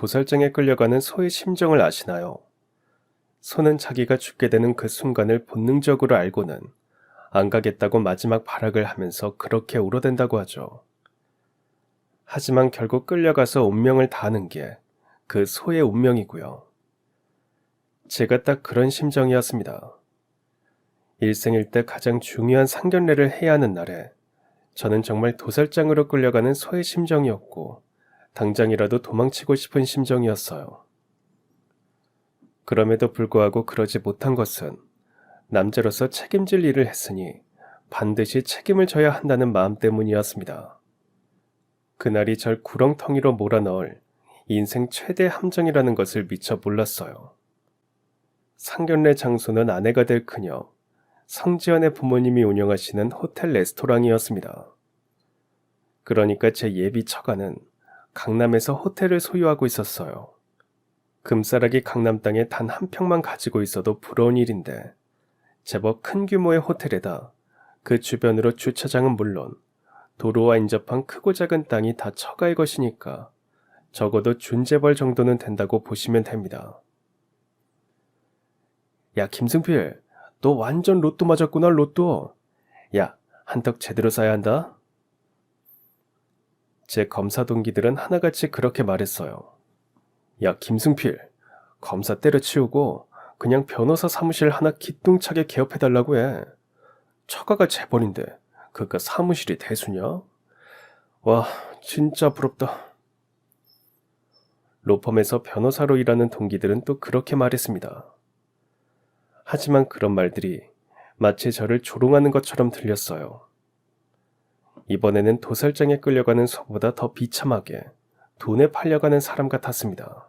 도살장에 끌려가는 소의 심정을 아시나요? 소는 자기가 죽게 되는 그 순간을 본능적으로 알고는 안 가겠다고 마지막 발악을 하면서 그렇게 울어댄다고 하죠. 하지만 결국 끌려가서 운명을 다하는 게 그 소의 운명이고요. 제가 딱 그런 심정이었습니다. 일생일 때 가장 중요한 상견례를 해야 하는 날에 저는 정말 도살장으로 끌려가는 소의 심정이었고 당장이라도 도망치고 싶은 심정이었어요. 그럼에도 불구하고 그러지 못한 것은 남자로서 책임질 일을 했으니 반드시 책임을 져야 한다는 마음 때문이었습니다. 그날이 절 구렁텅이로 몰아넣을 인생 최대 함정이라는 것을 미처 몰랐어요. 상견례 장소는 아내가 될 그녀, 성지연의 부모님이 운영하시는 호텔 레스토랑이었습니다. 그러니까 제 예비 처가는 강남에서 호텔을 소유하고 있었어요. 금싸라기 강남 땅에 단 한 평만 가지고 있어도 부러운 일인데 제법 큰 규모의 호텔에다 그 주변으로 주차장은 물론 도로와 인접한 크고 작은 땅이 다 처가의 것이니까 적어도 준재벌 정도는 된다고 보시면 됩니다. 야, 김승필, 너 완전 로또 맞았구나, 로또. 야, 한턱 제대로 쏴야 한다. 제 검사 동기들은 하나같이 그렇게 말했어요. 야, 김승필, 검사 때려치우고 그냥 변호사 사무실 하나 기똥차게 개업해달라고 해. 처가가 재벌인데 그깟 사무실이 대수냐? 와, 진짜 부럽다. 로펌에서 변호사로 일하는 동기들은 또 그렇게 말했습니다. 하지만 그런 말들이 마치 저를 조롱하는 것처럼 들렸어요. 이번에는 도살장에 끌려가는 소보다 더 비참하게 돈에 팔려가는 사람 같았습니다.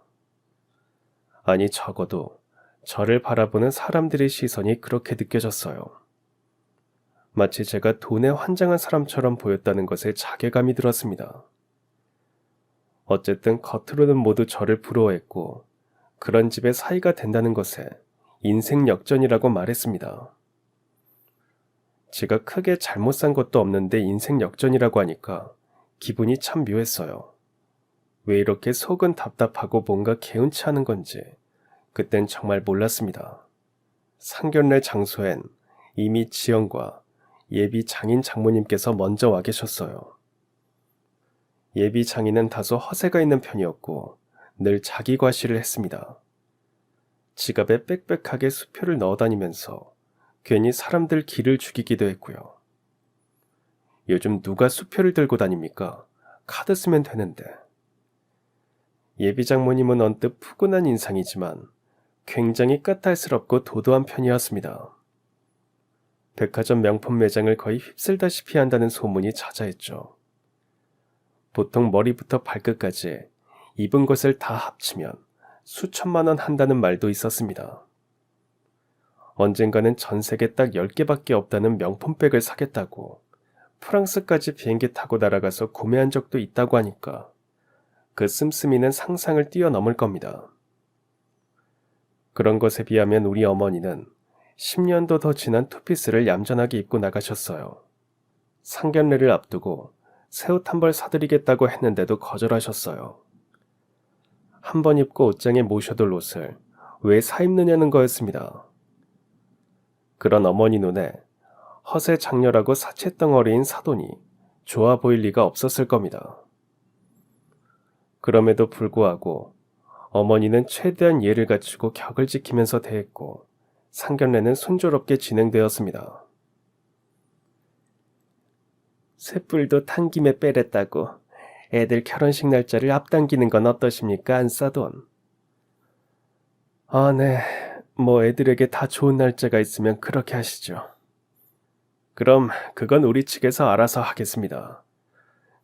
아니, 적어도 저를 바라보는 사람들의 시선이 그렇게 느껴졌어요. 마치 제가 돈에 환장한 사람처럼 보였다는 것에 자괴감이 들었습니다. 어쨌든 겉으로는 모두 저를 부러워했고 그런 집의 사이가 된다는 것에 인생 역전이라고 말했습니다. 제가 크게 잘못 산 것도 없는데 인생 역전이라고 하니까 기분이 참 묘했어요. 왜 이렇게 속은 답답하고 뭔가 개운치 않은 건지 그땐 정말 몰랐습니다. 상견례 장소엔 이미 지연과 예비 장인 장모님께서 먼저 와 계셨어요. 예비 장인은 다소 허세가 있는 편이었고 늘 자기 과시를 했습니다. 지갑에 빽빽하게 수표를 넣어 다니면서 괜히 사람들 기를 죽이기도 했고요. 요즘 누가 수표를 들고 다닙니까? 카드 쓰면 되는데. 예비 장모님은 언뜻 푸근한 인상이지만 굉장히 까탈스럽고 도도한 편이었습니다. 백화점 명품 매장을 거의 휩쓸다시피 한다는 소문이 자자했죠. 보통 머리부터 발끝까지 입은 것을 다 합치면 수천만 원 한다는 말도 있었습니다. 언젠가는 전 세계 딱 10개밖에 없다는 명품백을 사겠다고 프랑스까지 비행기 타고 날아가서 구매한 적도 있다고 하니까 그 씀씀이는 상상을 뛰어넘을 겁니다. 그런 것에 비하면 우리 어머니는 10년도 더 지난 투피스를 얌전하게 입고 나가셨어요. 상견례를 앞두고 새 옷 한 벌 사드리겠다고 했는데도 거절하셨어요. 한 번 입고 옷장에 모셔둘 옷을 왜 사입느냐는 거였습니다. 그런 어머니 눈에 허세 장렬하고 사채덩어리인 사돈이 좋아 보일 리가 없었을 겁니다. 그럼에도 불구하고 어머니는 최대한 예를 갖추고 격을 지키면서 대했고 상견례는 순조롭게 진행되었습니다. 쇳불도 탄 김에 빼랬다고 애들 결혼식 날짜를 앞당기는 건 어떠십니까, 안사돈? 아, 네. 뭐 애들에게 다 좋은 날짜가 있으면 그렇게 하시죠. 그럼 그건 우리 측에서 알아서 하겠습니다.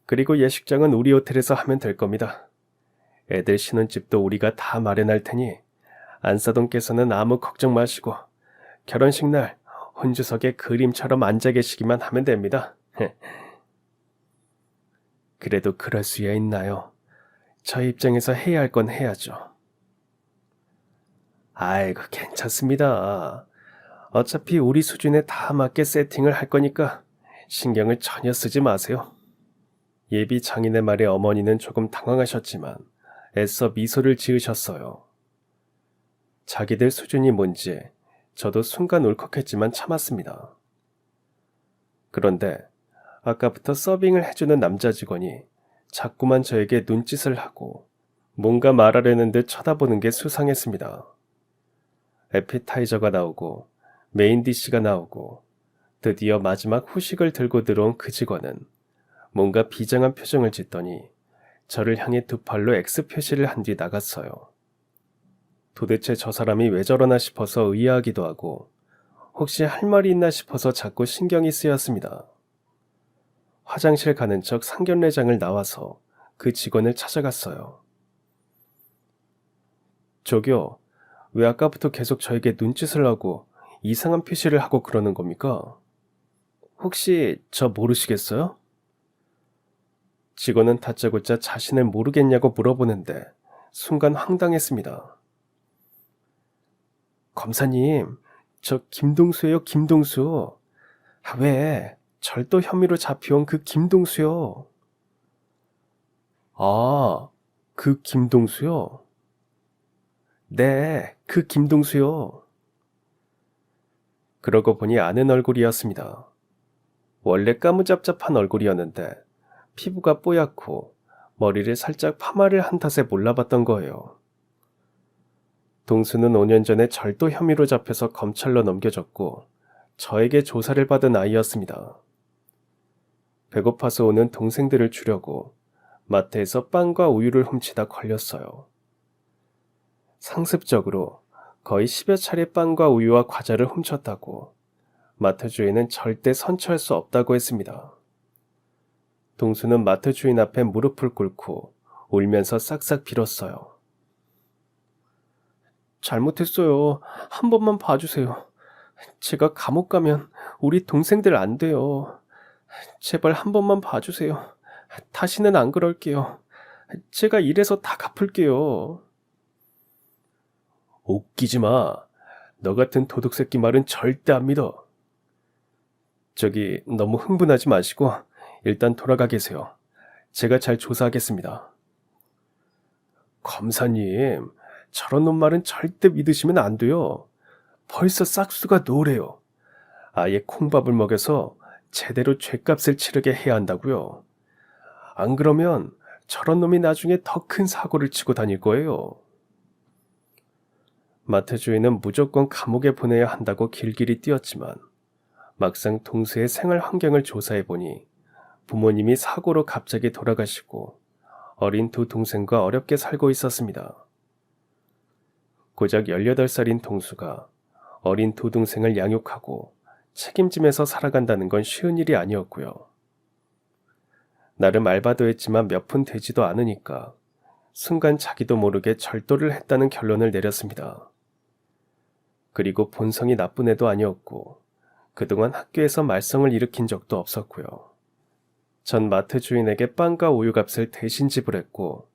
그리고 예식장은 우리 호텔에서 하면 될 겁니다. 애들 신혼집도 우리가 다 마련할 테니 안사돈께서는 아무 걱정 마시고 결혼식 날 혼주석에 그림처럼 앉아 계시기만 하면 됩니다. 그래도 그럴 수야 있나요? 저희 입장에서 해야 할 건 해야죠. 아이고, 괜찮습니다. 어차피 우리 수준에 다 맞게 세팅을 할 거니까 신경을 전혀 쓰지 마세요. 예비 장인의 말에 어머니는 조금 당황하셨지만 애써 미소를 지으셨어요. 자기들 수준이 뭔지 저도 순간 울컥했지만 참았습니다. 그런데 아까부터 서빙을 해주는 남자 직원이 자꾸만 저에게 눈짓을 하고 뭔가 말하려는 듯 쳐다보는 게 수상했습니다. 에피타이저가 나오고 메인 디시가 나오고 드디어 마지막 후식을 들고 들어온 그 직원은 뭔가 비장한 표정을 짓더니 저를 향해 두 팔로 X 표시를 한 뒤 나갔어요. 도대체 저 사람이 왜 저러나 싶어서 의아하기도 하고 혹시 할 말이 있나 싶어서 자꾸 신경이 쓰였습니다. 화장실 가는 척 상견례장을 나와서 그 직원을 찾아갔어요. 저기요, 왜 아까부터 계속 저에게 눈짓을 하고 이상한 표시를 하고 그러는 겁니까? 혹시 저 모르시겠어요? 직원은 다짜고짜 자신을 모르겠냐고 물어보는데 순간 황당했습니다. 검사님, 저 김동수예요, 김동수. 왜? 절도 혐의로 잡혀온 그 김동수요. 아, 그 김동수요? 네, 그 김동수요. 그러고 보니 아는 얼굴이었습니다. 원래 까무잡잡한 얼굴이었는데 피부가 뽀얗고 머리를 살짝 파마를 한 탓에 몰라봤던 거예요. 동수는 5년 전에 절도 혐의로 잡혀서 검찰로 넘겨졌고 저에게 조사를 받은 아이였습니다. 배고파서 오는 동생들을 주려고 마트에서 빵과 우유를 훔치다 걸렸어요. 상습적으로 거의 10여 차례 빵과 우유와 과자를 훔쳤다고 마트 주인은 절대 선처할 수 없다고 했습니다. 동수는 마트 주인 앞에 무릎을 꿇고 울면서 싹싹 빌었어요. 잘못했어요. 한 번만 봐주세요. 제가 감옥 가면 우리 동생들 안 돼요. 제발 한 번만 봐주세요. 다시는 안 그럴게요. 제가 이래서 다 갚을게요. 웃기지 마. 너 같은 도둑새끼 말은 절대 안 믿어. 저기 너무 흥분하지 마시고 일단 돌아가 계세요. 제가 잘 조사하겠습니다. 검사님, 저런 놈 말은 절대 믿으시면 안 돼요. 벌써 싹수가 노래요. 아예 콩밥을 먹여서 제대로 죗값을 치르게 해야 한다고요. 안 그러면 저런 놈이 나중에 더 큰 사고를 치고 다닐 거예요. 마트 주인은 무조건 감옥에 보내야 한다고 길길이 뛰었지만 막상 동수의 생활 환경을 조사해보니 부모님이 사고로 갑자기 돌아가시고 어린 두 동생과 어렵게 살고 있었습니다. 고작 18살인 동수가 어린 두 동생을 양육하고 책임지면서 살아간다는 건 쉬운 일이 아니었고요. 나름 알바도 했지만 몇 푼 되지도 않으니까 순간 자기도 모르게 절도를 했다는 결론을 내렸습니다. 그리고 본성이 나쁜 애도 아니었고 그동안 학교에서 말썽을 일으킨 적도 없었고요. 전 마트 주인에게 빵과 우유 값을 대신 지불했고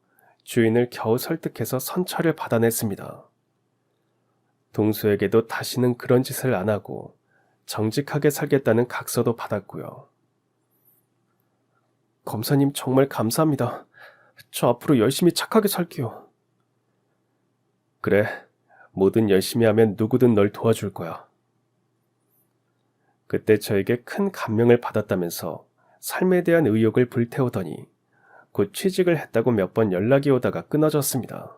주인을 겨우 설득해서 선처를 받아냈습니다. 동수에게도 다시는 그런 짓을 안 하고 정직하게 살겠다는 각서도 받았고요. 검사님 정말 감사합니다. 저 앞으로 열심히 착하게 살게요. 그래, 뭐든 열심히 하면 누구든 널 도와줄 거야. 그때 저에게 큰 감명을 받았다면서 삶에 대한 의욕을 불태우더니 곧 취직을 했다고 몇 번 연락이 오다가 끊어졌습니다.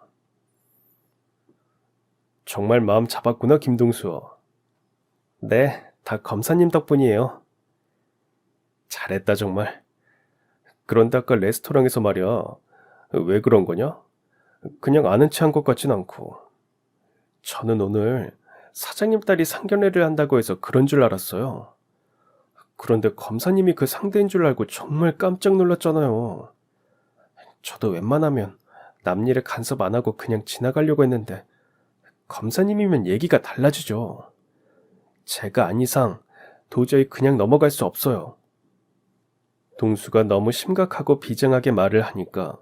정말 마음 잡았구나, 김동수. 네, 다 검사님 덕분이에요. 잘했다 정말. 그런데 아까 레스토랑에서 말이야. 왜 그런 거냐? 그냥 아는 체 한 것 같진 않고. 저는 오늘 사장님 딸이 상견례를 한다고 해서 그런 줄 알았어요. 그런데 검사님이 그 상대인 줄 알고 정말 깜짝 놀랐잖아요. 저도 웬만하면 남 일에 간섭 안 하고 그냥 지나가려고 했는데 검사님이면 얘기가 달라지죠. 제가 아닌 이상 도저히 그냥 넘어갈 수 없어요. 동수가 너무 심각하고 비장하게 말을 하니까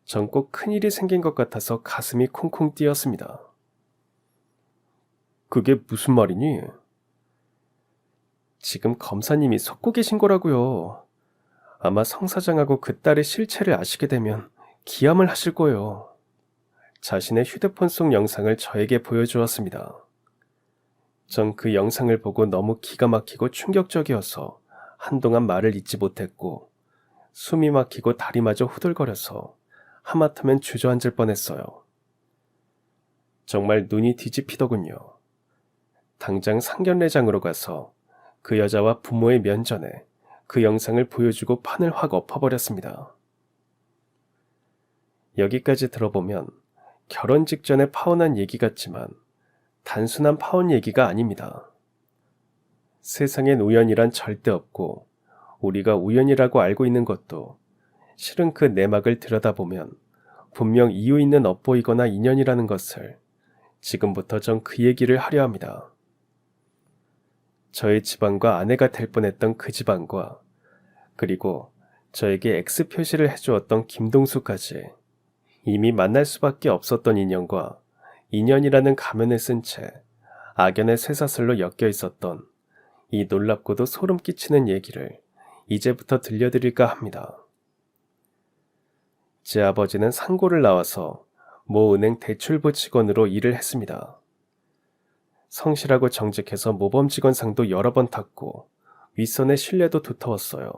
전 꼭 큰일이 생긴 것 같아서 가슴이 콩콩 뛰었습니다. 그게 무슨 말이니? 지금 검사님이 속고 계신 거라고요. 아마 성 사장하고 그 딸의 실체를 아시게 되면 기함을 하실 거예요. 자신의 휴대폰 속 영상을 저에게 보여주었습니다. 전 그 영상을 보고 너무 기가 막히고 충격적이어서 한동안 말을 잇지 못했고 숨이 막히고 다리마저 후들거려서 하마터면 주저앉을 뻔했어요. 정말 눈이 뒤집히더군요. 당장 상견례장으로 가서 그 여자와 부모의 면전에 그 영상을 보여주고 판을 확 엎어버렸습니다. 여기까지 들어보면 결혼 직전에 파혼한 얘기 같지만 단순한 파혼 얘기가 아닙니다. 세상엔 우연이란 절대 없고 우리가 우연이라고 알고 있는 것도 실은 그 내막을 들여다보면 분명 이유 있는 엇보이거나 인연이라는 것을 지금부터 전 그 얘기를 하려 합니다. 저의 집안과 아내가 될 뻔했던 그 집안과 그리고 저에게 X 표시를 해주었던 김동수까지 이미 만날 수밖에 없었던 인연과 인연이라는 가면을 쓴 채 악연의 쇠사슬로 엮여 있었던 이 놀랍고도 소름 끼치는 얘기를 이제부터 들려드릴까 합니다. 제 아버지는 상고를 나와서 모 은행 대출부 직원으로 일을 했습니다. 성실하고 정직해서 모범 직원상도 여러 번 탔고 윗선의 신뢰도 두터웠어요.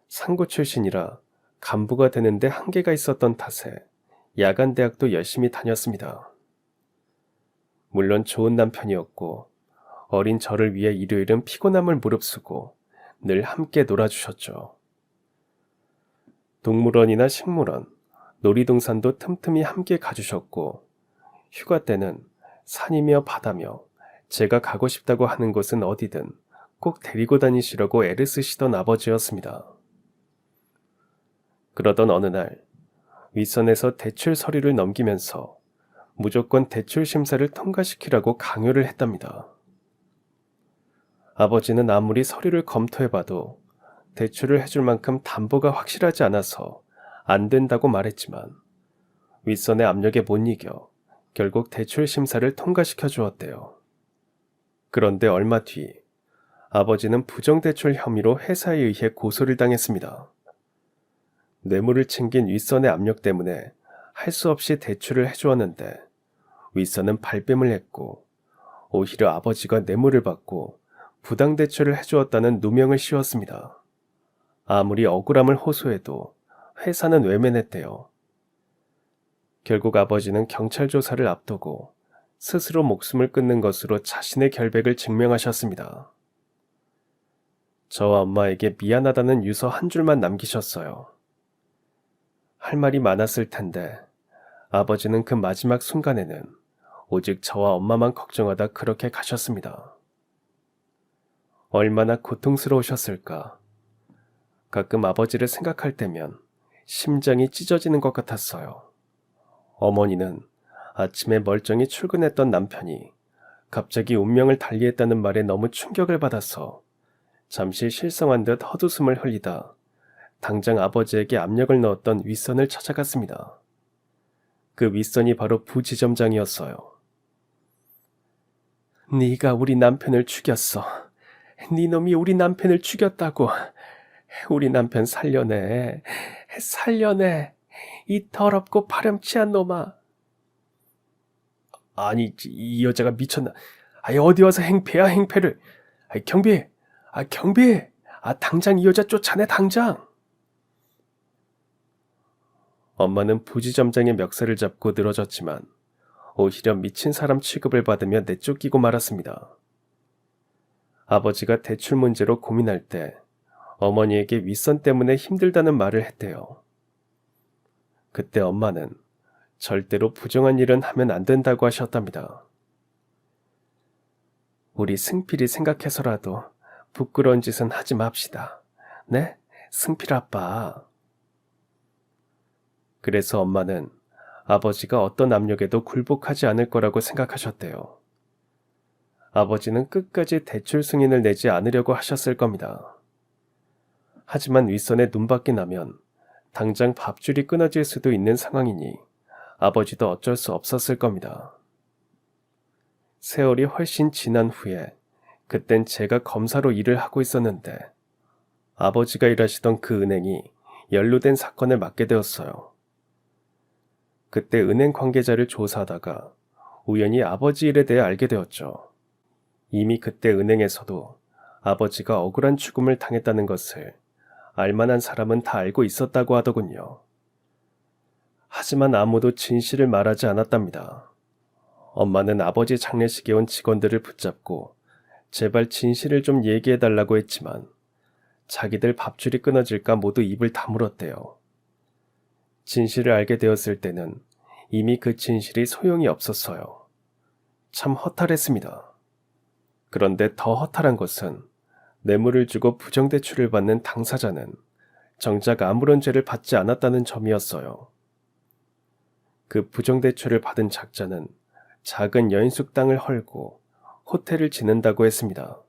상고 출신이라 간부가 되는데 한계가 있었던 탓에 야간 대학도 열심히 다녔습니다. 물론 좋은 남편이었고 어린 저를 위해 일요일은 피곤함을 무릅쓰고 늘 함께 놀아주셨죠. 동물원이나 식물원, 놀이동산도 틈틈이 함께 가주셨고 휴가 때는 산이며 바다며 제가 가고 싶다고 하는 곳은 어디든 꼭 데리고 다니시려고 애를 쓰시던 아버지였습니다. 그러던 어느 날 윗선에서 대출 서류를 넘기면서 무조건 대출 심사를 통과시키라고 강요를 했답니다. 아버지는 아무리 서류를 검토해봐도 대출을 해줄 만큼 담보가 확실하지 않아서 안 된다고 말했지만 윗선의 압력에 못 이겨 결국 대출 심사를 통과시켜 주었대요. 그런데 얼마 뒤 아버지는 부정대출 혐의로 회사에 의해 고소를 당했습니다. 뇌물을 챙긴 윗선의 압력 때문에 할 수 없이 대출을 해주었는데 윗선은 발뺌을 했고 오히려 아버지가 뇌물을 받고 부당대출을 해주었다는 누명을 씌웠습니다. 아무리 억울함을 호소해도 회사는 외면했대요. 결국 아버지는 경찰 조사를 앞두고 스스로 목숨을 끊는 것으로 자신의 결백을 증명하셨습니다. 저와 엄마에게 미안하다는 유서 한 줄만 남기셨어요. 할 말이 많았을 텐데 아버지는 그 마지막 순간에는 오직 저와 엄마만 걱정하다 그렇게 가셨습니다. 얼마나 고통스러우셨을까. 가끔 아버지를 생각할 때면 심장이 찢어지는 것 같았어요. 어머니는 아침에 멀쩡히 출근했던 남편이 갑자기 운명을 달리했다는 말에 너무 충격을 받아서 잠시 실성한 듯 헛웃음을 흘리다 당장 아버지에게 압력을 넣었던 윗선을 찾아갔습니다. 그 윗선이 바로 부지점장이었어요. 네가 우리 남편을 죽였어. 네 놈이 우리 남편을 죽였다고. 우리 남편 살려내. 살려내. 이 더럽고 파렴치한 놈아. 아니, 이 여자가 미쳤나. 아니, 어디 와서 행패야, 행패를. 아니, 경비. 경비. 당장 이 여자 쫓아내, 당장. 엄마는 부지점장의 멱살을 잡고 늘어졌지만 오히려 미친 사람 취급을 받으며 내쫓기고 말았습니다. 아버지가 대출 문제로 고민할 때 어머니에게 윗선 때문에 힘들다는 말을 했대요. 그때 엄마는 절대로 부정한 일은 하면 안 된다고 하셨답니다. 우리 승필이 생각해서라도 부끄러운 짓은 하지 맙시다. 네? 승필 아빠. 그래서 엄마는 아버지가 어떤 압력에도 굴복하지 않을 거라고 생각하셨대요. 아버지는 끝까지 대출 승인을 내지 않으려고 하셨을 겁니다. 하지만 윗선에 눈밖에 나면 당장 밥줄이 끊어질 수도 있는 상황이니 아버지도 어쩔 수 없었을 겁니다. 세월이 훨씬 지난 후에 그땐 제가 검사로 일을 하고 있었는데 아버지가 일하시던 그 은행이 연루된 사건을 맡게 되었어요. 그때 은행 관계자를 조사하다가 우연히 아버지 일에 대해 알게 되었죠. 이미 그때 은행에서도 아버지가 억울한 죽음을 당했다는 것을 알만한 사람은 다 알고 있었다고 하더군요. 하지만 아무도 진실을 말하지 않았답니다. 엄마는 아버지 장례식에 온 직원들을 붙잡고 제발 진실을 좀 얘기해달라고 했지만 자기들 밥줄이 끊어질까 모두 입을 다물었대요. 진실을 알게 되었을 때는 이미 그 진실이 소용이 없었어요. 참 허탈했습니다. 그런데 더 허탈한 것은 뇌물을 주고 부정대출을 받는 당사자는 정작 아무런 죄를 받지 않았다는 점이었어요. 그 부정대출을 받은 작자는 작은 여인숙 땅을 헐고 호텔을 짓는다고 했습니다.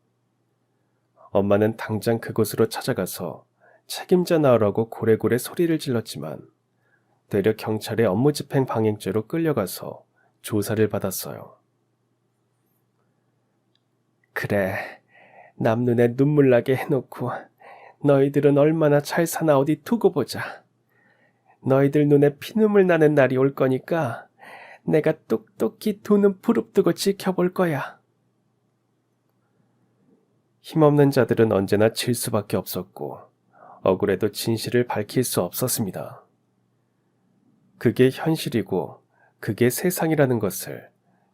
엄마는 당장 그곳으로 찾아가서 책임져 나오라고 고래고래 소리를 질렀지만 되려 경찰의 업무집행 방해죄로 끌려가서 조사를 받았어요. 그래, 남 눈에 눈물 나게 해놓고 너희들은 얼마나 잘 사나 어디 두고 보자. 너희들 눈에 피눈물 나는 날이 올 거니까 내가 똑똑히 두 눈 부릅뜨고 지켜볼 거야. 힘없는 자들은 언제나 질 수밖에 없었고 억울해도 진실을 밝힐 수 없었습니다. 그게 현실이고 그게 세상이라는 것을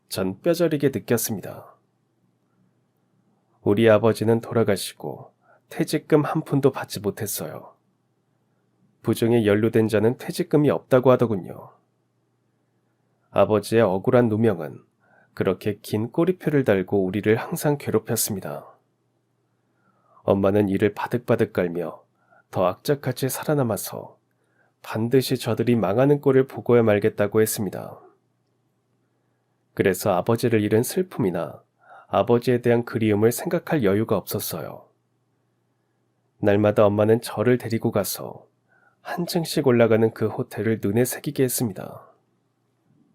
전 뼈저리게 느꼈습니다. 우리 아버지는 돌아가시고 퇴직금 한 푼도 받지 못했어요. 부정에 연루된 자는 퇴직금이 없다고 하더군요. 아버지의 억울한 누명은 그렇게 긴 꼬리표를 달고 우리를 항상 괴롭혔습니다. 엄마는 이를 바득바득 깔며 더 악착같이 살아남아서 반드시 저들이 망하는 꼴을 보고야 말겠다고 했습니다. 그래서 아버지를 잃은 슬픔이나 아버지에 대한 그리움을 생각할 여유가 없었어요. 날마다 엄마는 저를 데리고 가서 한 층씩 올라가는 그 호텔을 눈에 새기게 했습니다.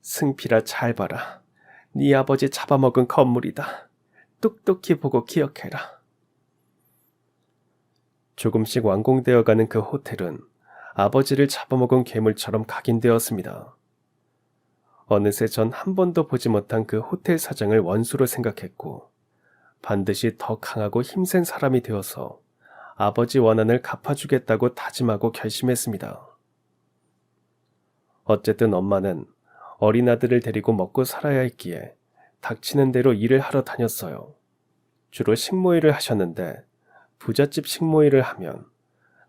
승필아, 잘 봐라. 네 아버지 잡아먹은 건물이다. 똑똑히 보고 기억해라. 조금씩 완공되어가는 그 호텔은 아버지를 잡아먹은 괴물처럼 각인되었습니다. 어느새 전 한 번도 보지 못한 그 호텔 사장을 원수로 생각했고 반드시 더 강하고 힘센 사람이 되어서 아버지 원한을 갚아주겠다고 다짐하고 결심했습니다. 어쨌든 엄마는 어린 아들을 데리고 먹고 살아야 했기에 닥치는 대로 일을 하러 다녔어요. 주로 식모일을 하셨는데 부잣집 식모일을 하면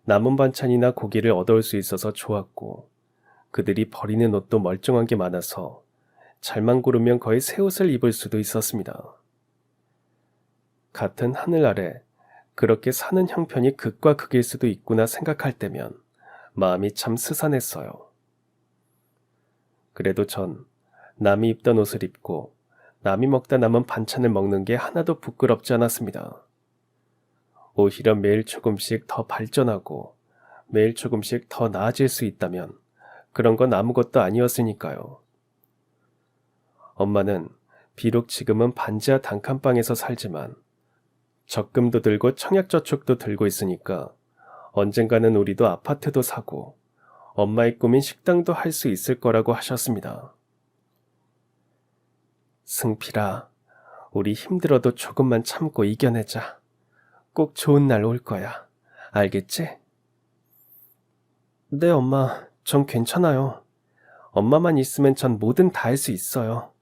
남은 반찬이나 고기를 얻어올 수 있어서 좋았고 그들이 버리는 옷도 멀쩡한 게 많아서 잘만 고르면 거의 새 옷을 입을 수도 있었습니다. 같은 하늘 아래 그렇게 사는 형편이 극과 극일 수도 있구나 생각할 때면 마음이 참 스산했어요. 그래도 전 남이 입던 옷을 입고 남이 먹다 남은 반찬을 먹는 게 하나도 부끄럽지 않았습니다. 오히려 매일 조금씩 더 발전하고 매일 조금씩 더 나아질 수 있다면 그런 건 아무것도 아니었으니까요. 엄마는 비록 지금은 반지하 단칸방에서 살지만 적금도 들고 청약저축도 들고 있으니까 언젠가는 우리도 아파트도 사고 엄마의 꿈인 식당도 할 수 있을 거라고 하셨습니다. 승필아, 우리 힘들어도 조금만 참고 이겨내자. 꼭 좋은 날 올 거야. 알겠지? 네, 엄마. 전 괜찮아요. 엄마만 있으면 전 뭐든 다 할 수 있어요.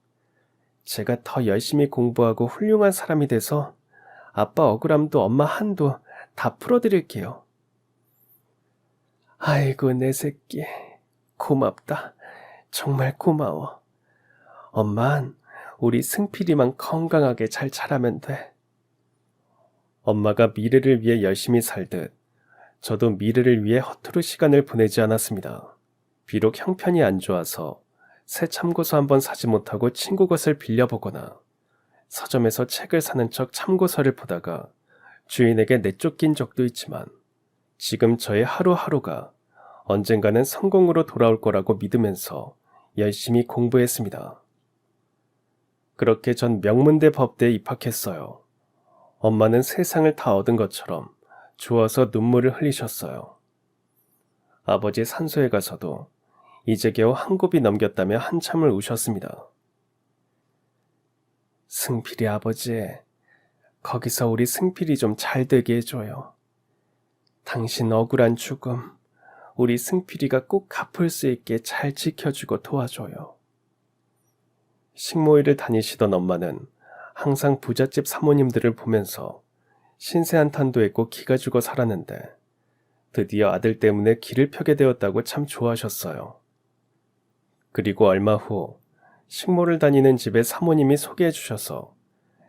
제가 더 열심히 공부하고 훌륭한 사람이 돼서 아빠 억울함도 엄마 한도 다 풀어드릴게요. 아이고, 내 새끼. 고맙다. 정말 고마워. 엄만, 우리 승필이만 건강하게 잘 자라면 돼. 엄마가 미래를 위해 열심히 살듯 저도 미래를 위해 허투루 시간을 보내지 않았습니다. 비록 형편이 안 좋아서 새 참고서 한번 사지 못하고 친구 것을 빌려보거나 서점에서 책을 사는 척 참고서를 보다가 주인에게 내쫓긴 적도 있지만 지금 저의 하루하루가 언젠가는 성공으로 돌아올 거라고 믿으면서 열심히 공부했습니다. 그렇게 전 명문대 법대에 입학했어요. 엄마는 세상을 다 얻은 것처럼 좋아서 눈물을 흘리셨어요. 아버지 산소에 가서도 이제 겨우 한 곱이 넘겼다며 한참을 우셨습니다. 승필이 아버지, 거기서 우리 승필이 좀 잘 되게 해줘요. 당신 억울한 죽음, 우리 승필이가 꼭 갚을 수 있게 잘 지켜주고 도와줘요. 식모일을 다니시던 엄마는 항상 부잣집 사모님들을 보면서 신세 한탄도 했고 기가 죽어 살았는데 드디어 아들 때문에 길을 펴게 되었다고 참 좋아하셨어요. 그리고 얼마 후 식모를 다니는 집에 사모님이 소개해 주셔서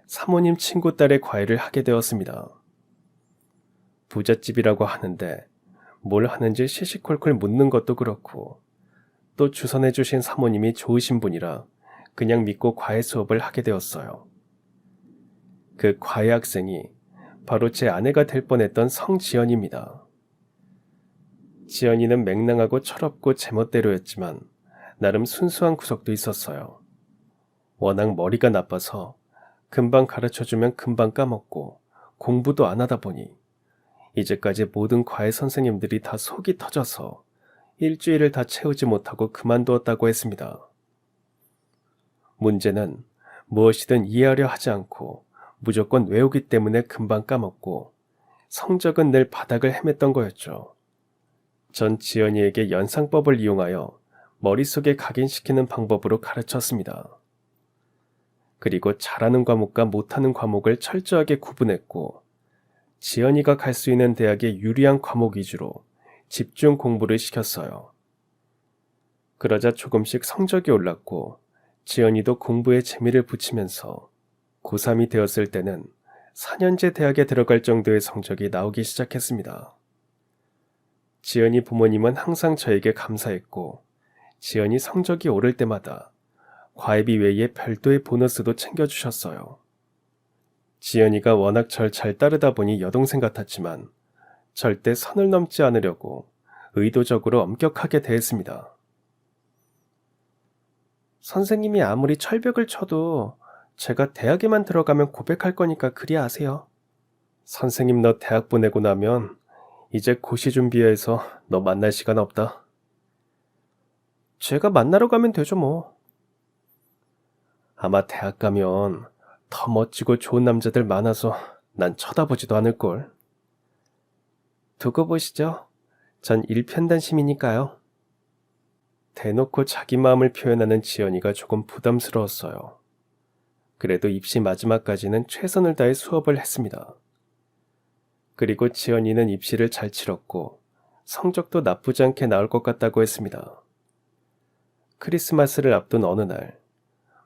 사모님 친구 딸의 과외를 하게 되었습니다. 부잣집이라고 하는데 뭘 하는지 시시콜콜 묻는 것도 그렇고 또 주선해 주신 사모님이 좋으신 분이라 그냥 믿고 과외 수업을 하게 되었어요. 그 과외 학생이 바로 제 아내가 될 뻔했던 성지연입니다. 지연이는 맹랑하고 철없고 제멋대로였지만 나름 순수한 구석도 있었어요. 워낙 머리가 나빠서 금방 가르쳐주면 금방 까먹고 공부도 안 하다 보니 이제까지 모든 과외 선생님들이 다 속이 터져서 일주일을 다 채우지 못하고 그만두었다고 했습니다. 문제는 무엇이든 이해하려 하지 않고 무조건 외우기 때문에 금방 까먹고 성적은 늘 바닥을 헤맸던 거였죠. 전 지연이에게 연상법을 이용하여 머릿속에 각인시키는 방법으로 가르쳤습니다. 그리고 잘하는 과목과 못하는 과목을 철저하게 구분했고 지연이가 갈 수 있는 대학에 유리한 과목 위주로 집중 공부를 시켰어요. 그러자 조금씩 성적이 올랐고 지연이도 공부에 재미를 붙이면서 고3이 되었을 때는 4년제 대학에 들어갈 정도의 성적이 나오기 시작했습니다. 지연이 부모님은 항상 저에게 감사했고 지연이 성적이 오를 때마다 과외비 외에 별도의 보너스도 챙겨주셨어요. 지연이가 워낙 절 잘 따르다 보니 여동생 같았지만 절대 선을 넘지 않으려고 의도적으로 엄격하게 대했습니다. 선생님이 아무리 철벽을 쳐도 제가 대학에만 들어가면 고백할 거니까 그리 아세요. 선생님 너 대학 보내고 나면 이제 고시 준비해서 너 만날 시간 없다. 제가 만나러 가면 되죠 뭐. 아마 대학 가면 더 멋지고 좋은 남자들 많아서 난 쳐다보지도 않을걸. 두고 보시죠. 전 일편단심이니까요. 대놓고 자기 마음을 표현하는 지연이가 조금 부담스러웠어요. 그래도 입시 마지막까지는 최선을 다해 수업을 했습니다. 그리고 지연이는 입시를 잘 치렀고 성적도 나쁘지 않게 나올 것 같다고 했습니다. 크리스마스를 앞둔 어느 날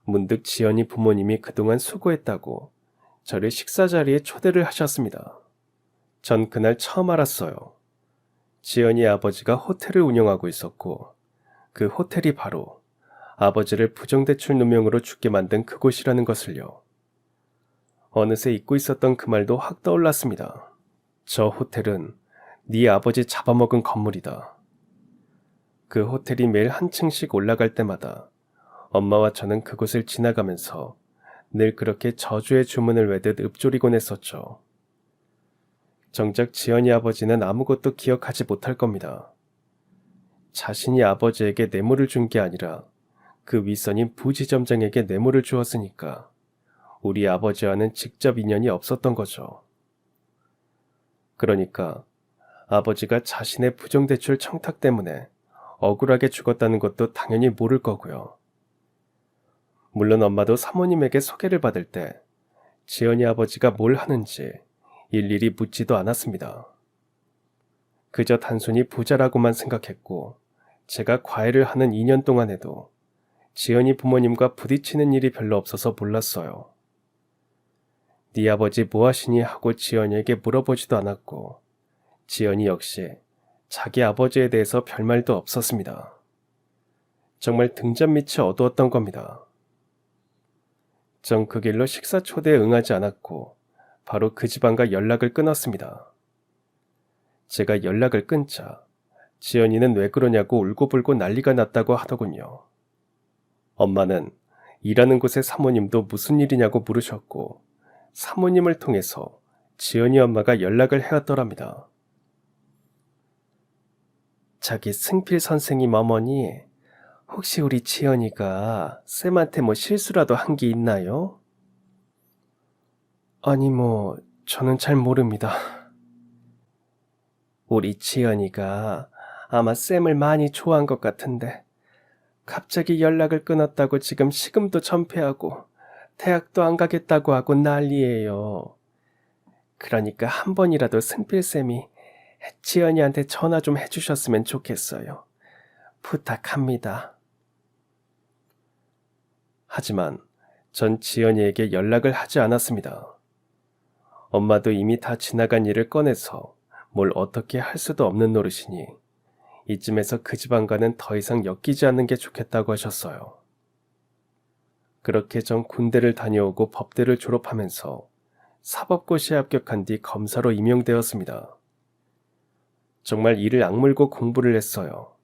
문득 지연이 부모님이 그동안 수고했다고 저를 식사 자리에 초대를 하셨습니다. 전 그날 처음 알았어요. 지연이 아버지가 호텔을 운영하고 있었고 그 호텔이 바로 아버지를 부정대출 누명으로 죽게 만든 그곳이라는 것을요. 어느새 잊고 있었던 그 말도 확 떠올랐습니다. 저 호텔은 네 아버지 잡아먹은 건물이다. 그 호텔이 매일 한 층씩 올라갈 때마다 엄마와 저는 그곳을 지나가면서 늘 그렇게 저주의 주문을 외듯 읊조리곤 했었죠. 정작 지연이 아버지는 아무것도 기억하지 못할 겁니다. 자신이 아버지에게 뇌물을 준 게 아니라 그 윗선인 부지점장에게 뇌물을 주었으니까 우리 아버지와는 직접 인연이 없었던 거죠. 그러니까 아버지가 자신의 부정대출 청탁 때문에 억울하게 죽었다는 것도 당연히 모를 거고요. 물론 엄마도 사모님에게 소개를 받을 때 지연이 아버지가 뭘 하는지 일일이 묻지도 않았습니다. 그저 단순히 부자라고만 생각했고 제가 과외를 하는 2년 동안에도 지연이 부모님과 부딪히는 일이 별로 없어서 몰랐어요. 네 아버지 뭐 하시니 하고 지연이에게 물어보지도 않았고 지연이 역시 자기 아버지에 대해서 별말도 없었습니다. 정말 등잔 밑이 어두웠던 겁니다. 전 그 길로 식사 초대에 응하지 않았고 바로 그 집안과 연락을 끊었습니다. 제가 연락을 끊자 지연이는 왜 그러냐고 울고불고 난리가 났다고 하더군요. 엄마는 일하는 곳의 사모님도 무슨 일이냐고 물으셨고 사모님을 통해서 지연이 엄마가 연락을 해왔더랍니다. 저기 승필 선생님 어머니 혹시 우리 지연이가 쌤한테 뭐 실수라도 한 게 있나요? 아니, 저는 잘 모릅니다. 우리 지연이가 아마 쌤을 많이 좋아한 것 같은데, 갑자기 연락을 끊었다고 지금 시금도 전폐하고, 대학도 안 가겠다고 하고 난리예요. 그러니까 한 번이라도 승필쌤이 지연이한테 전화 좀 해주셨으면 좋겠어요. 부탁합니다. 하지만 전 지연이에게 연락을 하지 않았습니다. 엄마도 이미 다 지나간 일을 꺼내서 뭘 어떻게 할 수도 없는 노릇이니 이쯤에서 그 집안과는 더 이상 엮이지 않는 게 좋겠다고 하셨어요. 그렇게 전 군대를 다녀오고 법대를 졸업하면서 사법고시에 합격한 뒤 검사로 임용되었습니다. 정말 이를 악물고 공부를 했어요.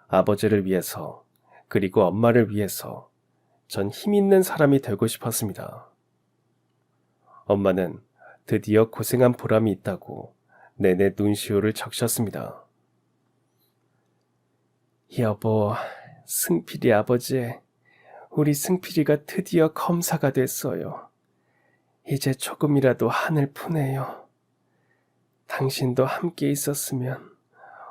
아버지를 위해서, 그리고 엄마를 위해서 전 힘 있는 사람이 되고 싶었습니다. 엄마는 드디어 고생한 보람이 있다고 내내 눈시울을 적셨습니다. 여보, 승필이 아버지, 우리 승필이가 드디어 검사가 됐어요. 이제 조금이라도 한을 푸네요. 당신도 함께 있었으면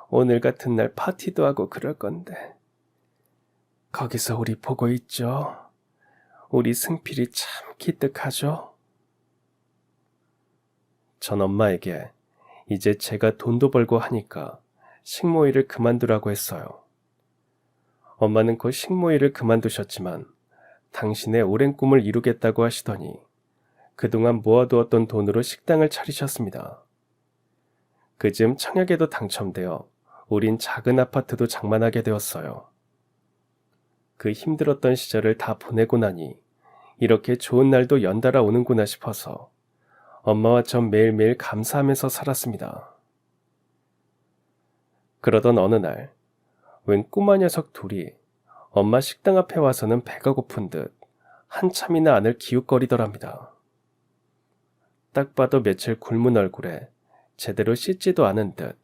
오늘 같은 날 파티도 하고 그럴 건데. 거기서 우리 보고 있죠? 우리 승필이 참 기특하죠? 전 엄마에게 이제 제가 돈도 벌고 하니까 식모일을 그만두라고 했어요. 엄마는 곧 식모일을 그만두셨지만 당신의 오랜 꿈을 이루겠다고 하시더니 그동안 모아두었던 돈으로 식당을 차리셨습니다. 그즈음 청약에도 당첨되어 우린 작은 아파트도 장만하게 되었어요. 그 힘들었던 시절을 다 보내고 나니 이렇게 좋은 날도 연달아 오는구나 싶어서 엄마와 전 매일매일 감사하면서 살았습니다. 그러던 어느 날, 웬 꼬마 녀석 둘이 엄마 식당 앞에 와서는 배가 고픈 듯 한참이나 안을 기웃거리더랍니다. 딱 봐도 며칠 굶은 얼굴에 제대로 씻지도 않은 듯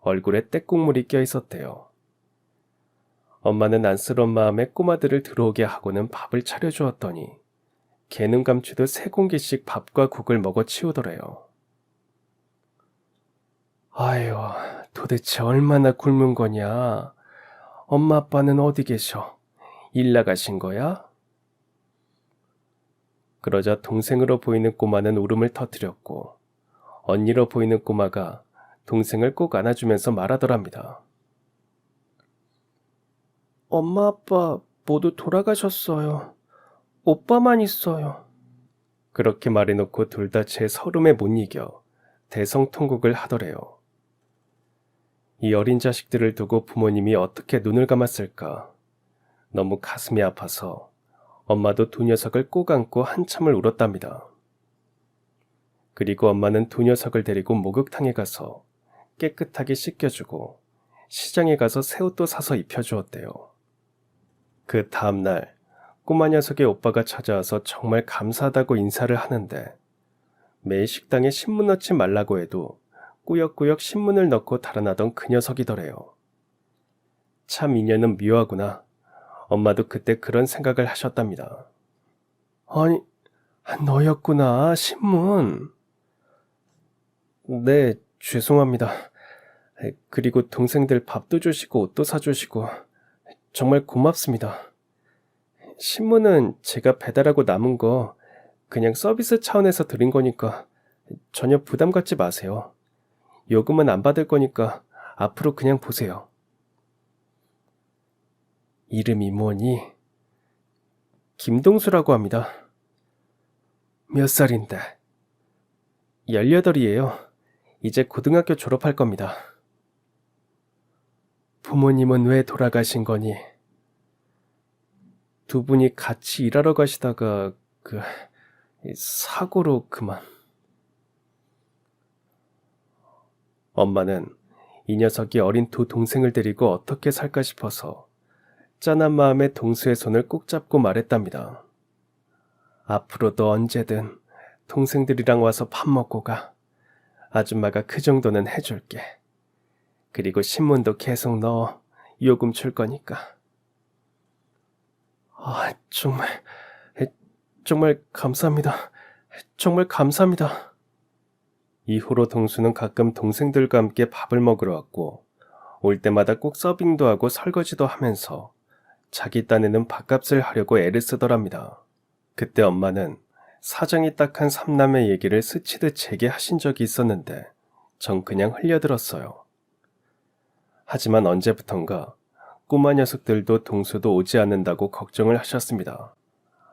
얼굴에 때국물이 껴 있었대요. 엄마는 안쓰러운 마음에 꼬마들을 들어오게 하고는 밥을 차려주었더니 개는 감추듯 3공기씩 밥과 국을 먹어 치우더래요. 아유, 도대체 얼마나 굶은 거냐? 엄마 아빠는 어디 계셔? 일 나가신 거야? 그러자 동생으로 보이는 꼬마는 울음을 터뜨렸고 언니로 보이는 꼬마가 동생을 꼭 안아주면서 말하더랍니다. 엄마 아빠 모두 돌아가셨어요. 오빠만 있어요. 그렇게 말해놓고 둘 다 제 서름에 못 이겨 대성통곡을 하더래요. 이 어린 자식들을 두고 부모님이 어떻게 눈을 감았을까. 너무 가슴이 아파서 엄마도 두 녀석을 꼭 안고 한참을 울었답니다. 그리고 엄마는 두 녀석을 데리고 목욕탕에 가서 깨끗하게 씻겨주고 시장에 가서 새 옷도 사서 입혀주었대요. 그 다음날 꼬마 녀석의 오빠가 찾아와서 정말 감사하다고 인사를 하는데 매일 식당에 신문 넣지 말라고 해도 꾸역꾸역 신문을 넣고 달아나던 그 녀석이더래요. 참 인연은 묘하구나. 엄마도 그때 그런 생각을 하셨답니다. 아니, 너였구나, 신문. 네, 죄송합니다. 그리고 동생들 밥도 주시고 옷도 사주시고 정말 고맙습니다. 신문은 제가 배달하고 남은 거 그냥 서비스 차원에서 드린 거니까 전혀 부담 갖지 마세요. 요금은 안 받을 거니까 앞으로 그냥 보세요. 이름이 뭐니? 김동수라고 합니다. 몇 살인데? 18이에요. 이제 고등학교 졸업할 겁니다. 부모님은 왜 돌아가신 거니? 두 분이 같이 일하러 가시다가 사고로 그만. 엄마는 이 녀석이 어린 두 동생을 데리고 어떻게 살까 싶어서 짠한 마음에 동수의 손을 꼭 잡고 말했답니다. 앞으로도 언제든 동생들이랑 와서 밥 먹고 가. 아줌마가 그 정도는 해줄게. 그리고 신문도 계속 넣어. 요금 줄 거니까. 정말, 정말 감사합니다. 정말 감사합니다. 이후로 동수는 가끔 동생들과 함께 밥을 먹으러 왔고, 올 때마다 꼭 서빙도 하고 설거지도 하면서 자기 딴에는 밥값을 하려고 애를 쓰더랍니다. 그때 엄마는 사정이 딱한 삼남의 얘기를 스치듯 제게 하신 적이 있었는데 전 그냥 흘려들었어요. 하지만 언제부턴가 꼬마 녀석들도 동수도 오지 않는다고 걱정을 하셨습니다.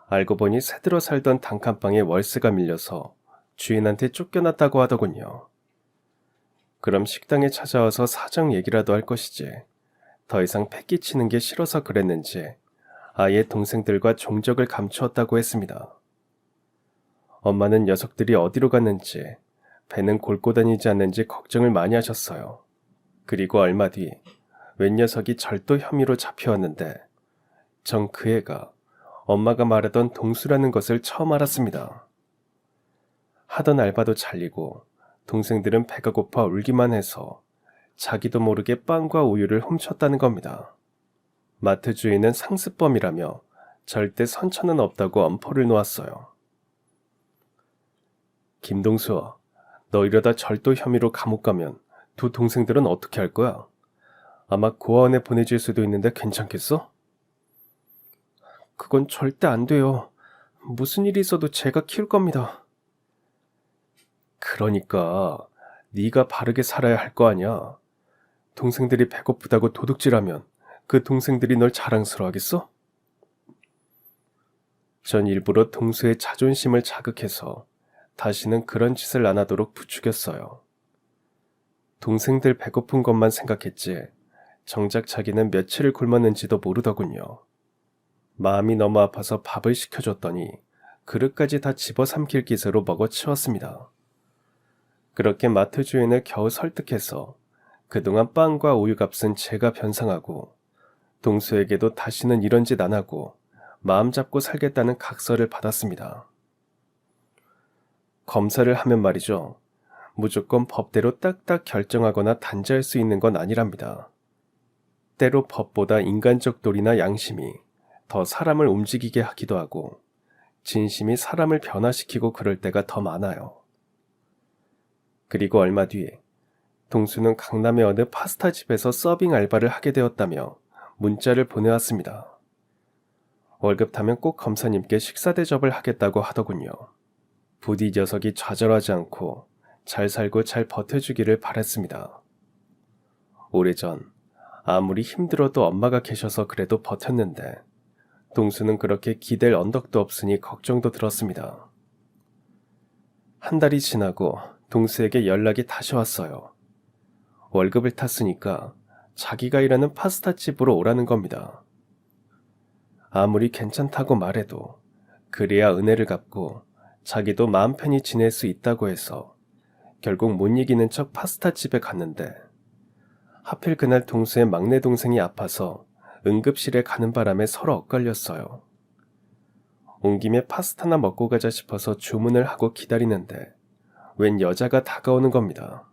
알고 보니 새들어 살던 단칸방에 월세가 밀려서 주인한테 쫓겨났다고 하더군요. 그럼 식당에 찾아와서 사정 얘기라도 할 것이지 더 이상 패기치는 게 싫어서 그랬는지 아예 동생들과 종적을 감추었다고 했습니다. 엄마는 녀석들이 어디로 갔는지 배는 골고 다니지 않는지 걱정을 많이 하셨어요. 그리고 얼마 뒤 웬 녀석이 절도 혐의로 잡혀왔는데 전 그 애가 엄마가 말하던 동수라는 것을 처음 알았습니다. 하던 알바도 잘리고 동생들은 배가 고파 울기만 해서 자기도 모르게 빵과 우유를 훔쳤다는 겁니다. 마트 주인은 상습범이라며 절대 선처는 없다고 엄포를 놓았어요. 김동수, 너 이러다 절도 혐의로 감옥 가면 두 동생들은 어떻게 할 거야? 아마 고아원에 보내질 수도 있는데 괜찮겠어? 그건 절대 안 돼요. 무슨 일이 있어도 제가 키울 겁니다. 그러니까 네가 바르게 살아야 할 거 아니야. 동생들이 배고프다고 도둑질하면 그 동생들이 널 자랑스러워하겠어? 전 일부러 동수의 자존심을 자극해서 다시는 그런 짓을 안 하도록 부추겼어요. 동생들 배고픈 것만 생각했지 정작 자기는 며칠을 굶었는지도 모르더군요. 마음이 너무 아파서 밥을 시켜줬더니 그릇까지 다 집어삼킬 기세로 먹어치웠습니다. 그렇게 마트 주인을 겨우 설득해서 그동안 빵과 우유 값은 제가 변상하고 동수에게도 다시는 이런 짓 안 하고 마음 잡고 살겠다는 각서를 받았습니다. 검사를 하면 말이죠. 무조건 법대로 딱딱 결정하거나 단죄할 수 있는 건 아니랍니다. 때로 법보다 인간적 도리나 양심이 더 사람을 움직이게 하기도 하고 진심이 사람을 변화시키고 그럴 때가 더 많아요. 그리고 얼마 뒤에 동수는 강남의 어느 파스타 집에서 서빙 알바를 하게 되었다며 문자를 보내왔습니다. 월급 타면 꼭 검사님께 식사 대접을 하겠다고 하더군요. 부디 녀석이 좌절하지 않고 잘 살고 잘 버텨주기를 바랬습니다. 오래전 아무리 힘들어도 엄마가 계셔서 그래도 버텼는데 동수는 그렇게 기댈 언덕도 없으니 걱정도 들었습니다. 한 달이 지나고 동수에게 연락이 다시 왔어요. 월급을 탔으니까 자기가 일하는 파스타집으로 오라는 겁니다. 아무리 괜찮다고 말해도 그래야 은혜를 갚고 자기도 마음 편히 지낼 수 있다고 해서 결국 못 이기는 척 파스타집에 갔는데 하필 그날 동수의 막내 동생이 아파서 응급실에 가는 바람에 서로 엇갈렸어요. 온 김에 파스타나 먹고 가자 싶어서 주문을 하고 기다리는데 웬 여자가 다가오는 겁니다.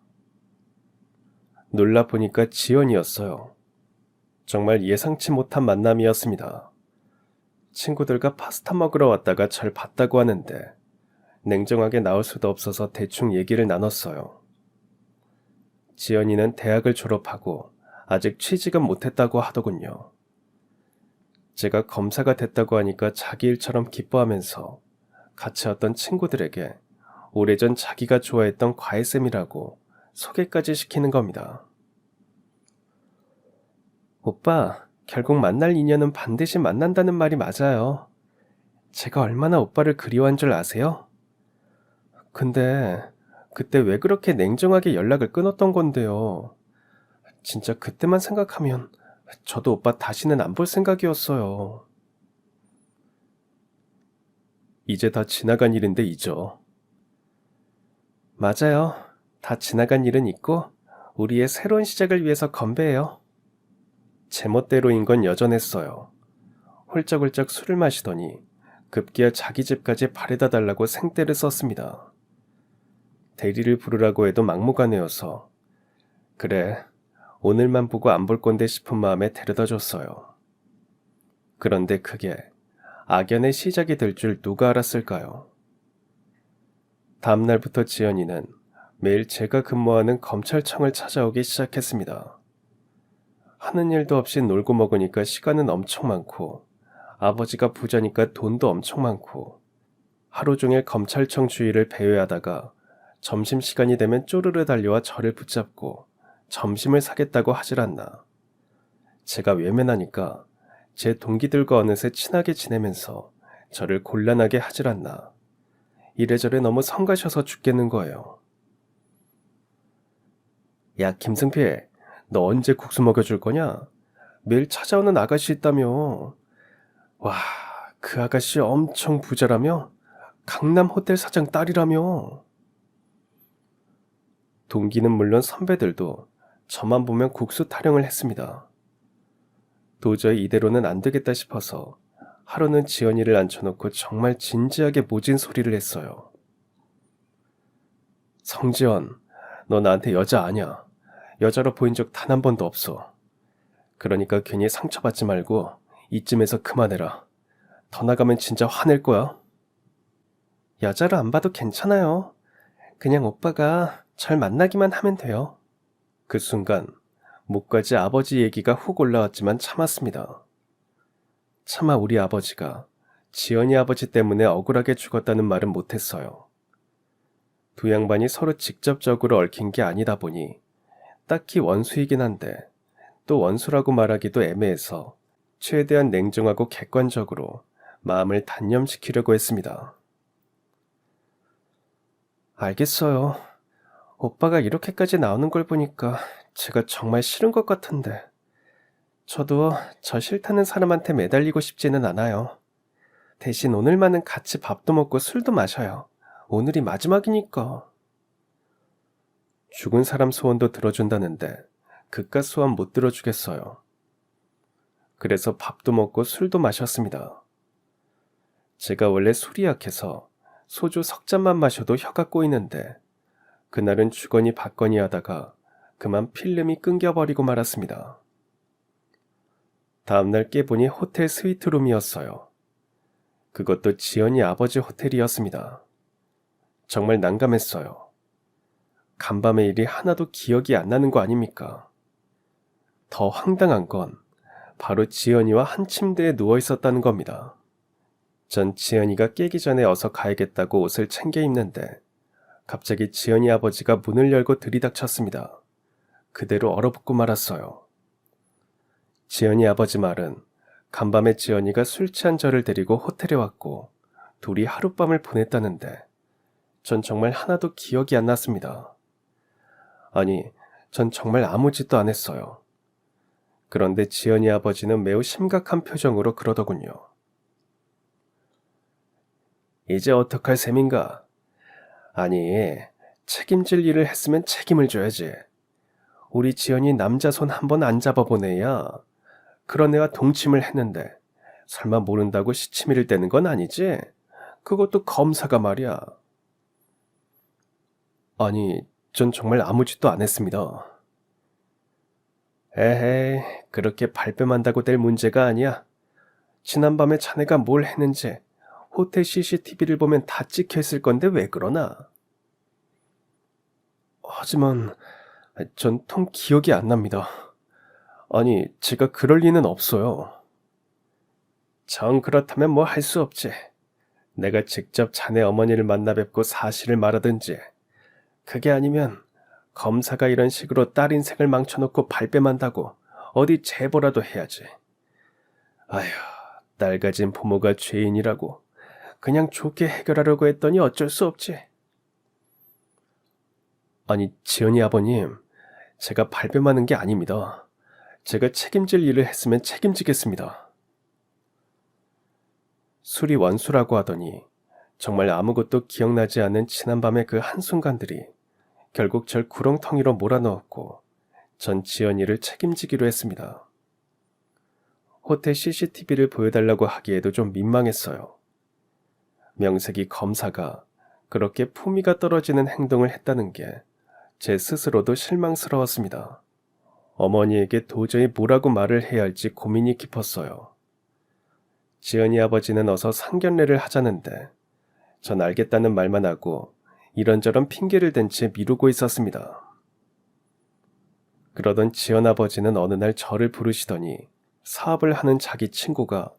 놀라 보니까 지연이었어요. 정말 예상치 못한 만남이었습니다. 친구들과 파스타 먹으러 왔다가 절 봤다고 하는데 냉정하게 나올 수도 없어서 대충 얘기를 나눴어요. 지연이는 대학을 졸업하고 아직 취직은 못했다고 하더군요. 제가 검사가 됐다고 하니까 자기 일처럼 기뻐하면서 같이 왔던 친구들에게 오래전 자기가 좋아했던 과외쌤이라고 소개까지 시키는 겁니다. 오빠, 결국 만날 인연은 반드시 만난다는 말이 맞아요. 제가 얼마나 오빠를 그리워한 줄 아세요? 근데 그때 왜 그렇게 냉정하게 연락을 끊었던 건데요. 진짜 그때만 생각하면 저도 오빠 다시는 안 볼 생각이었어요. 이제 다 지나간 일인데 잊어. 맞아요. 다 지나간 일은 있고 우리의 새로운 시작을 위해서 건배해요. 제멋대로인 건 여전했어요. 홀짝홀짝 술을 마시더니 급기야 자기 집까지 바래다 달라고 생떼를 썼습니다. 대리를 부르라고 해도 막무가내여서 그래, 오늘만 보고 안 볼 건데 싶은 마음에 데려다 줬어요. 그런데 그게 악연의 시작이 될 줄 누가 알았을까요? 다음 날부터 지연이는 매일 제가 근무하는 검찰청을 찾아오기 시작했습니다. 하는 일도 없이 놀고 먹으니까 시간은 엄청 많고, 아버지가 부자니까 돈도 엄청 많고, 하루 종일 검찰청 주위를 배회하다가 점심시간이 되면 쪼르르 달려와 저를 붙잡고 점심을 사겠다고 하질 않나. 제가 외면하니까 제 동기들과 어느새 친하게 지내면서 저를 곤란하게 하질 않나. 이래저래 너무 성가셔서 죽겠는 거예요. 야, 김승필, 너 언제 국수 먹여줄 거냐? 매일 찾아오는 아가씨 있다며. 와, 그 아가씨 엄청 부자라며? 강남 호텔 사장 딸이라며. 동기는 물론 선배들도 저만 보면 국수 타령을 했습니다. 도저히 이대로는 안 되겠다 싶어서 하루는 지연이를 앉혀놓고 정말 진지하게 모진 소리를 했어요. 성지연, 너 나한테 여자 아냐? 여자로 보인 적 단 한 번도 없어. 그러니까 괜히 상처받지 말고 이쯤에서 그만해라. 더 나가면 진짜 화낼 거야. 여자로 안 봐도 괜찮아요. 그냥 오빠가 절 만나기만 하면 돼요. 그 순간 목까지 아버지 얘기가 훅 올라왔지만 참았습니다. 차마 우리 아버지가 지연이 아버지 때문에 억울하게 죽었다는 말은 못했어요. 두 양반이 서로 직접적으로 얽힌 게 아니다 보니 딱히 원수이긴 한데 또 원수라고 말하기도 애매해서 최대한 냉정하고 객관적으로 마음을 단념시키려고 했습니다. 알겠어요. 오빠가 이렇게까지 나오는 걸 보니까 제가 정말 싫은 것 같은데. 저도 저 싫다는 사람한테 매달리고 싶지는 않아요. 대신 오늘만은 같이 밥도 먹고 술도 마셔요. 오늘이 마지막이니까. 죽은 사람 소원도 들어준다는데 그깟 소원 못 들어주겠어요. 그래서 밥도 먹고 술도 마셨습니다. 제가 원래 술이 약해서 소주 석 잔만 마셔도 혀가 꼬이는데 그날은 주거니 받거니 하다가 그만 필름이 끊겨버리고 말았습니다. 다음날 깨보니 호텔 스위트룸이었어요. 그것도 지연이 아버지 호텔이었습니다. 정말 난감했어요. 간밤의 일이 하나도 기억이 안 나는 거 아닙니까? 더 황당한 건 바로 지연이와 한 침대에 누워 있었다는 겁니다. 전 지연이가 깨기 전에 어서 가야겠다고 옷을 챙겨 입는데 갑자기 지연이 아버지가 문을 열고 들이닥쳤습니다. 그대로 얼어붙고 말았어요. 지연이 아버지 말은 간밤에 지연이가 술 취한 저를 데리고 호텔에 왔고 둘이 하룻밤을 보냈다는데 전 정말 하나도 기억이 안 났습니다. 아니, 전 정말 아무 짓도 안 했어요. 그런데 지연이 아버지는 매우 심각한 표정으로 그러더군요. 이제 어떡할 셈인가? 아니, 책임질 일을 했으면 책임을 져야지. 우리 지연이 남자 손 한 번 안 잡아본 애야. 그런 애와 동침을 했는데 설마 모른다고 시치미를 떼는 건 아니지? 그것도 검사가 말이야. 아니, 전 정말 아무 짓도 안 했습니다. 에헤이, 그렇게 발뺌한다고 될 문제가 아니야. 지난밤에 자네가 뭘 했는지 호텔 CCTV를 보면 다 찍혀 있을 건데 왜 그러나? 하지만 전 통 기억이 안 납니다. 아니, 제가 그럴 리는 없어요. 정 그렇다면 뭐 할 수 없지. 내가 직접 자네 어머니를 만나 뵙고 사실을 말하든지. 그게 아니면 검사가 이런 식으로 딸 인생을 망쳐놓고 발뺌한다고 어디 제보라도 해야지. 아휴, 딸 가진 부모가 죄인이라고 그냥 좋게 해결하려고 했더니 어쩔 수 없지. 아니, 지연이 아버님, 제가 발뺌하는 게 아닙니다. 제가 책임질 일을 했으면 책임지겠습니다. 술이 원수라고 하더니 정말 아무것도 기억나지 않는 지난밤의 그 한순간들이 결국 절 구렁텅이로 몰아넣었고 전 지연이를 책임지기로 했습니다. 호텔 CCTV를 보여달라고 하기에도 좀 민망했어요. 명색이 검사가 그렇게 품위가 떨어지는 행동을 했다는 게 제 스스로도 실망스러웠습니다. 어머니에게 도저히 뭐라고 말을 해야 할지 고민이 깊었어요. 지연이 아버지는 어서 상견례를 하자는데 전 알겠다는 말만 하고 이런저런 핑계를 댄 채 미루고 있었습니다. 그러던 지연 아버지는 어느 날 저를 부르시더니 사업을 하는 자기 친구가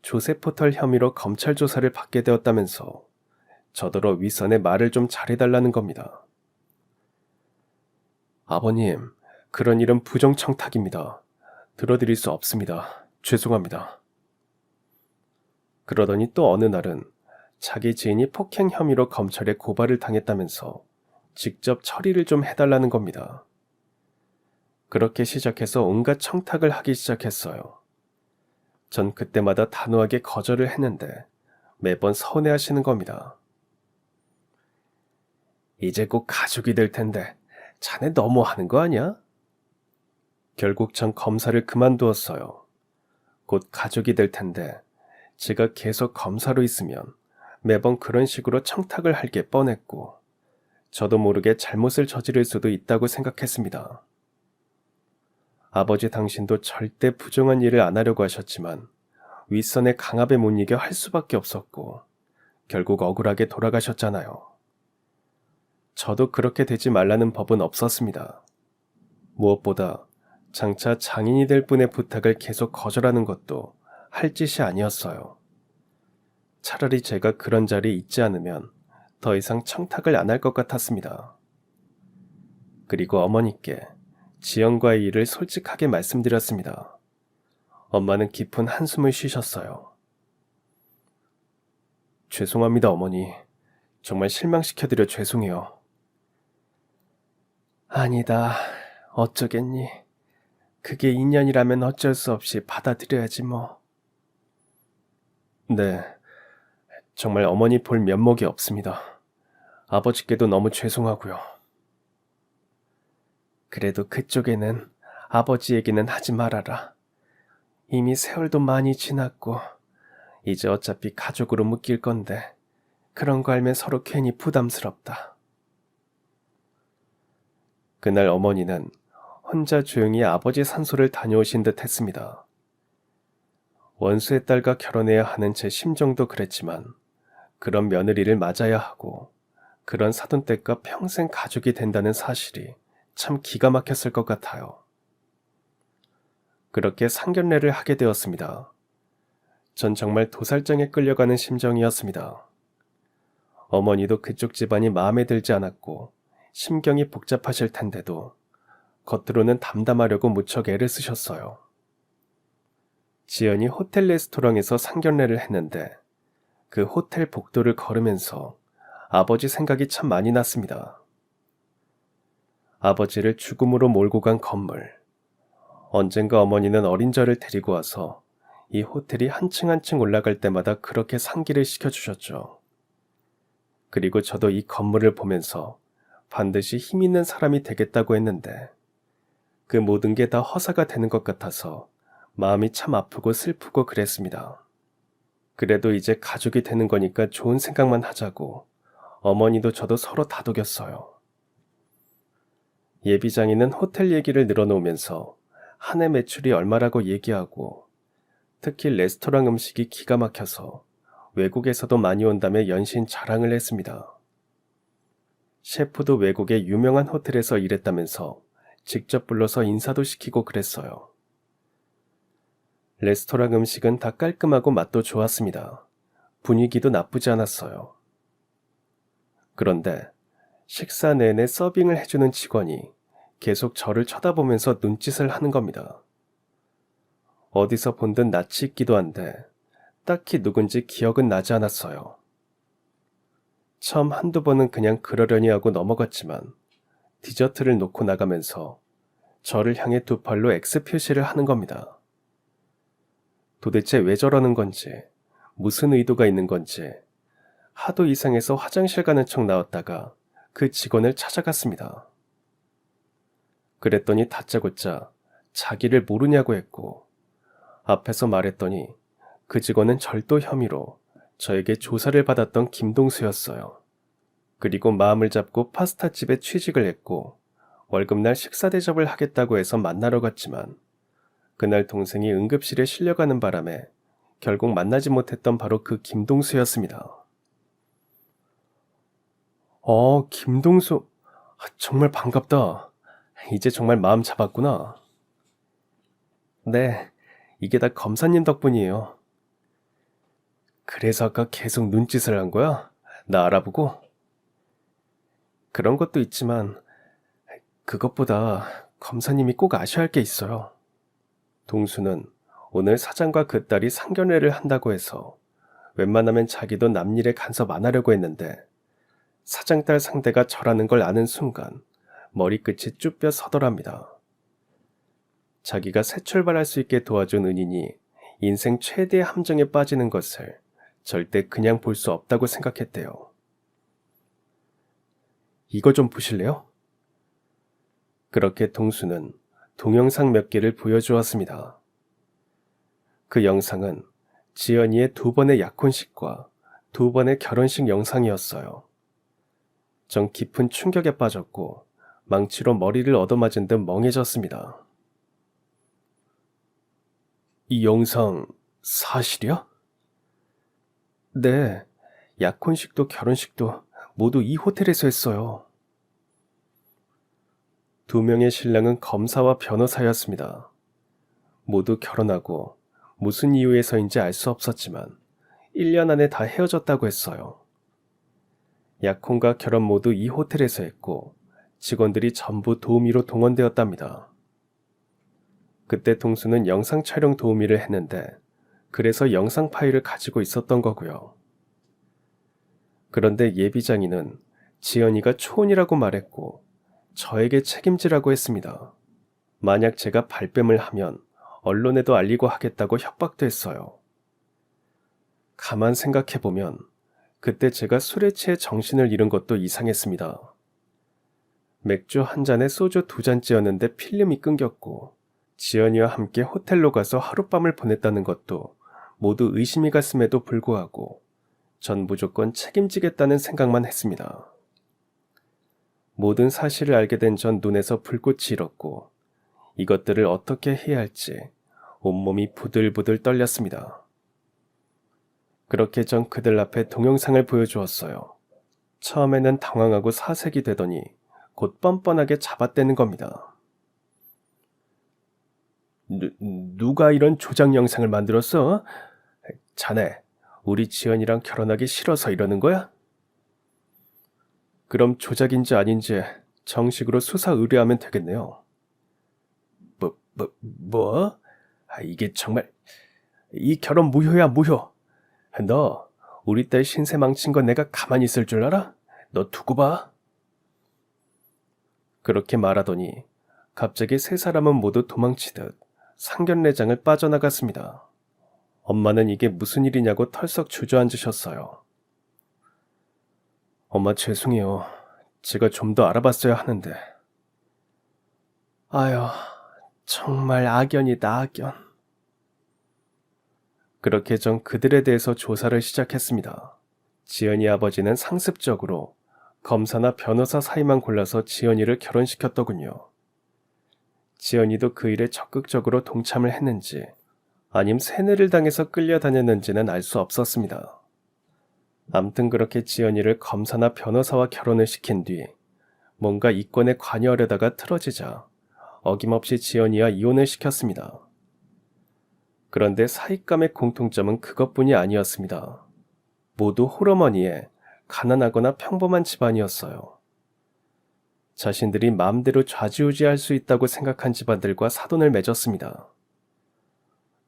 조세포털 혐의로 검찰 조사를 받게 되었다면서 저더러 윗선에 말을 좀 잘해달라는 겁니다. 아버님, 그런 일은 부정청탁입니다. 들어드릴 수 없습니다. 죄송합니다. 그러더니 또 어느 날은 자기 지인이 폭행 혐의로 검찰에 고발을 당했다면서 직접 처리를 좀 해달라는 겁니다. 그렇게 시작해서 온갖 청탁을 하기 시작했어요. 전 그때마다 단호하게 거절을 했는데 매번 서운해하시는 겁니다. 이제 곧 가족이 될 텐데 자네 너무하는 거 아니야? 결국 전 검사를 그만두었어요. 곧 가족이 될 텐데 제가 계속 검사로 있으면 매번 그런 식으로 청탁을 할 게 뻔했고 저도 모르게 잘못을 저지를 수도 있다고 생각했습니다. 아버지 당신도 절대 부정한 일을 안 하려고 하셨지만 윗선의 강압에 못 이겨 할 수밖에 없었고 결국 억울하게 돌아가셨잖아요. 저도 그렇게 되지 말라는 법은 없었습니다. 무엇보다 장차 장인이 될 분의 부탁을 계속 거절하는 것도 할 짓이 아니었어요. 차라리 제가 그런 자리에 있지 않으면 더 이상 청탁을 안 할 것 같았습니다. 그리고 어머니께 지연과의 일을 솔직하게 말씀드렸습니다. 엄마는 깊은 한숨을 쉬셨어요. 죄송합니다, 어머니. 정말 실망시켜드려 죄송해요. 아니다. 어쩌겠니. 그게 인연이라면 어쩔 수 없이 받아들여야지 뭐. 네. 정말 어머니 볼 면목이 없습니다. 아버지께도 너무 죄송하고요. 그래도 그쪽에는 아버지 얘기는 하지 말아라. 이미 세월도 많이 지났고 이제 어차피 가족으로 묶일 건데 그런 거 알면 서로 괜히 부담스럽다. 그날 어머니는 혼자 조용히 아버지 산소를 다녀오신 듯 했습니다. 원수의 딸과 결혼해야 하는 제 심정도 그랬지만 그런 며느리를 맞아야 하고 그런 사돈댁과 평생 가족이 된다는 사실이 참 기가 막혔을 것 같아요. 그렇게 상견례를 하게 되었습니다. 전 정말 도살장에 끌려가는 심정이었습니다. 어머니도 그쪽 집안이 마음에 들지 않았고 심경이 복잡하실 텐데도 겉으로는 담담하려고 무척 애를 쓰셨어요. 지연이 호텔 레스토랑에서 상견례를 했는데 그 호텔 복도를 걸으면서 아버지 생각이 참 많이 났습니다. 아버지를 죽음으로 몰고 간 건물. 언젠가 어머니는 어린 저를 데리고 와서 이 호텔이 한층 한층 올라갈 때마다 그렇게 상기를 시켜주셨죠. 그리고 저도 이 건물을 보면서 반드시 힘 있는 사람이 되겠다고 했는데 그 모든 게 다 허사가 되는 것 같아서 마음이 참 아프고 슬프고 그랬습니다. 그래도 이제 가족이 되는 거니까 좋은 생각만 하자고 어머니도 저도 서로 다독였어요. 예비장인은 호텔 얘기를 늘어놓으면서 한 해 매출이 얼마라고 얘기하고 특히 레스토랑 음식이 기가 막혀서 외국에서도 많이 온다며 연신 자랑을 했습니다. 셰프도 외국의 유명한 호텔에서 일했다면서 직접 불러서 인사도 시키고 그랬어요. 레스토랑 음식은 다 깔끔하고 맛도 좋았습니다. 분위기도 나쁘지 않았어요. 그런데 식사 내내 서빙을 해주는 직원이 계속 저를 쳐다보면서 눈짓을 하는 겁니다. 어디서 본 듯 낯이 익기도 한데 딱히 누군지 기억은 나지 않았어요. 처음 한두 번은 그냥 그러려니 하고 넘어갔지만 디저트를 놓고 나가면서 저를 향해 두 팔로 X 표시를 하는 겁니다. 도대체 왜 저러는 건지, 무슨 의도가 있는 건지 하도 이상해서 화장실 가는 척 나왔다가 그 직원을 찾아갔습니다. 그랬더니 다짜고짜 자기를 모르냐고 했고 앞에서 말했더니 그 직원은 절도 혐의로 저에게 조사를 받았던 김동수였어요. 그리고 마음을 잡고 파스타집에 취직을 했고 월급날 식사 대접을 하겠다고 해서 만나러 갔지만 그날 동생이 응급실에 실려가는 바람에 결국 만나지 못했던 바로 그 김동수였습니다. 김동수. 정말 반갑다. 이제 정말 마음 잡았구나. 네, 이게 다 검사님 덕분이에요. 그래서 아까 계속 눈짓을 한 거야? 나 알아보고? 그런 것도 있지만 그것보다 검사님이 꼭 아셔야 할 게 있어요. 동수는 오늘 사장과 그 딸이 상견례를 한다고 해서 웬만하면 자기도 남일에 간섭 안 하려고 했는데 사장 딸 상대가 저라는 걸 아는 순간 머리끝이 쭈뼛 서더랍니다. 자기가 새 출발할 수 있게 도와준 은인이 인생 최대의 함정에 빠지는 것을 절대 그냥 볼 수 없다고 생각했대요. 이거 좀 보실래요? 그렇게 동수는 동영상 몇 개를 보여주었습니다. 그 영상은 지연이의 2번의 약혼식과 2번의 결혼식 영상이었어요. 전 깊은 충격에 빠졌고 망치로 머리를 얻어맞은 듯 멍해졌습니다. 이 영상 사실이야? 네, 약혼식도 결혼식도 모두 이 호텔에서 했어요. 2명의 신랑은 검사와 변호사였습니다. 모두 결혼하고 무슨 이유에서인지 알 수 없었지만 1년 안에 다 헤어졌다고 했어요. 약혼과 결혼 모두 이 호텔에서 했고 직원들이 전부 도우미로 동원되었답니다. 그때 동수는 영상 촬영 도우미를 했는데 그래서 영상 파일을 가지고 있었던 거고요. 그런데 예비장인은 지연이가 초혼이라고 말했고 저에게 책임지라고 했습니다. 만약 제가 발뺌을 하면 언론에도 알리고 하겠다고 협박도 했어요. 가만 생각해보면 그때 제가 술에 취해 정신을 잃은 것도 이상했습니다. 맥주 한 잔에 소주 2잔째였는데 필름이 끊겼고 지연이와 함께 호텔로 가서 하룻밤을 보냈다는 것도 모두 의심이 갔음에도 불구하고 전 무조건 책임지겠다는 생각만 했습니다. 모든 사실을 알게 된 전 눈에서 불꽃이 일었고 이것들을 어떻게 해야 할지 온몸이 부들부들 떨렸습니다. 그렇게 전 그들 앞에 동영상을 보여주었어요. 처음에는 당황하고 사색이 되더니 곧 뻔뻔하게 잡아떼는 겁니다. 누가 이런 조작 영상을 만들었어? 자네, 우리 지연이랑 결혼하기 싫어서 이러는 거야? 그럼 조작인지 아닌지 정식으로 수사 의뢰하면 되겠네요. 뭐? 이게 정말... 이 결혼 무효야, 무효. 너 우리 딸 신세 망친 거 내가 가만히 있을 줄 알아? 너 두고 봐. 그렇게 말하더니 갑자기 3사람은 모두 도망치듯 상견례장을 빠져나갔습니다. 엄마는 이게 무슨 일이냐고 털썩 주저앉으셨어요. 엄마 죄송해요. 제가 좀 더 알아봤어야 하는데. 아휴, 정말 악연이다, 악연. 그렇게 전 그들에 대해서 조사를 시작했습니다. 지연이 아버지는 상습적으로 검사나 변호사 사이만 골라서 지연이를 결혼시켰더군요. 지연이도 그 일에 적극적으로 동참을 했는지 아님 세뇌를 당해서 끌려다녔는지는 알 수 없었습니다. 암튼 그렇게 지연이를 검사나 변호사와 결혼을 시킨 뒤 뭔가 이권에 관여하려다가 틀어지자 어김없이 지연이와 이혼을 시켰습니다. 그런데 사익감의 공통점은 그것뿐이 아니었습니다. 모두 홀어머니에 가난하거나 평범한 집안이었어요. 자신들이 마음대로 좌지우지할 수 있다고 생각한 집안들과 사돈을 맺었습니다.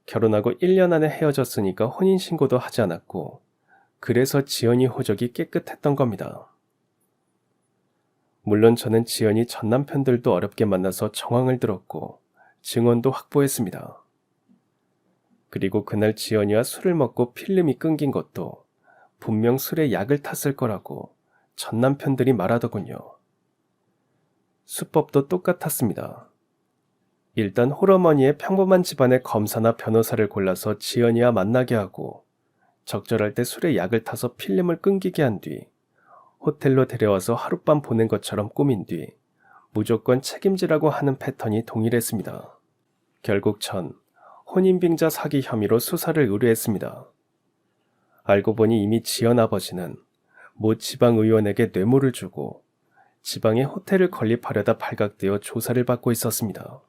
결혼하고 1년 안에 헤어졌으니까 혼인신고도 하지 않았고 그래서 지연이 호적이 깨끗했던 겁니다. 물론 저는 지연이 전 남편들도 어렵게 만나서 정황을 들었고 증언도 확보했습니다. 그리고 그날 지연이와 술을 먹고 필름이 끊긴 것도 분명 술에 약을 탔을 거라고 전 남편들이 말하더군요. 수법도 똑같았습니다. 일단 홀어머니의 평범한 집안의 검사나 변호사를 골라서 지연이와 만나게 하고 적절할 때 술에 약을 타서 필름을 끊기게 한 뒤 호텔로 데려와서 하룻밤 보낸 것처럼 꾸민 뒤 무조건 책임지라고 하는 패턴이 동일했습니다. 결국 전 혼인빙자 사기 혐의로 수사를 의뢰했습니다. 알고 보니 이미 지연 아버지는 모 지방의원에게 뇌물을 주고 지방에 호텔을 건립하려다 발각되어 조사를 받고 있었습니다.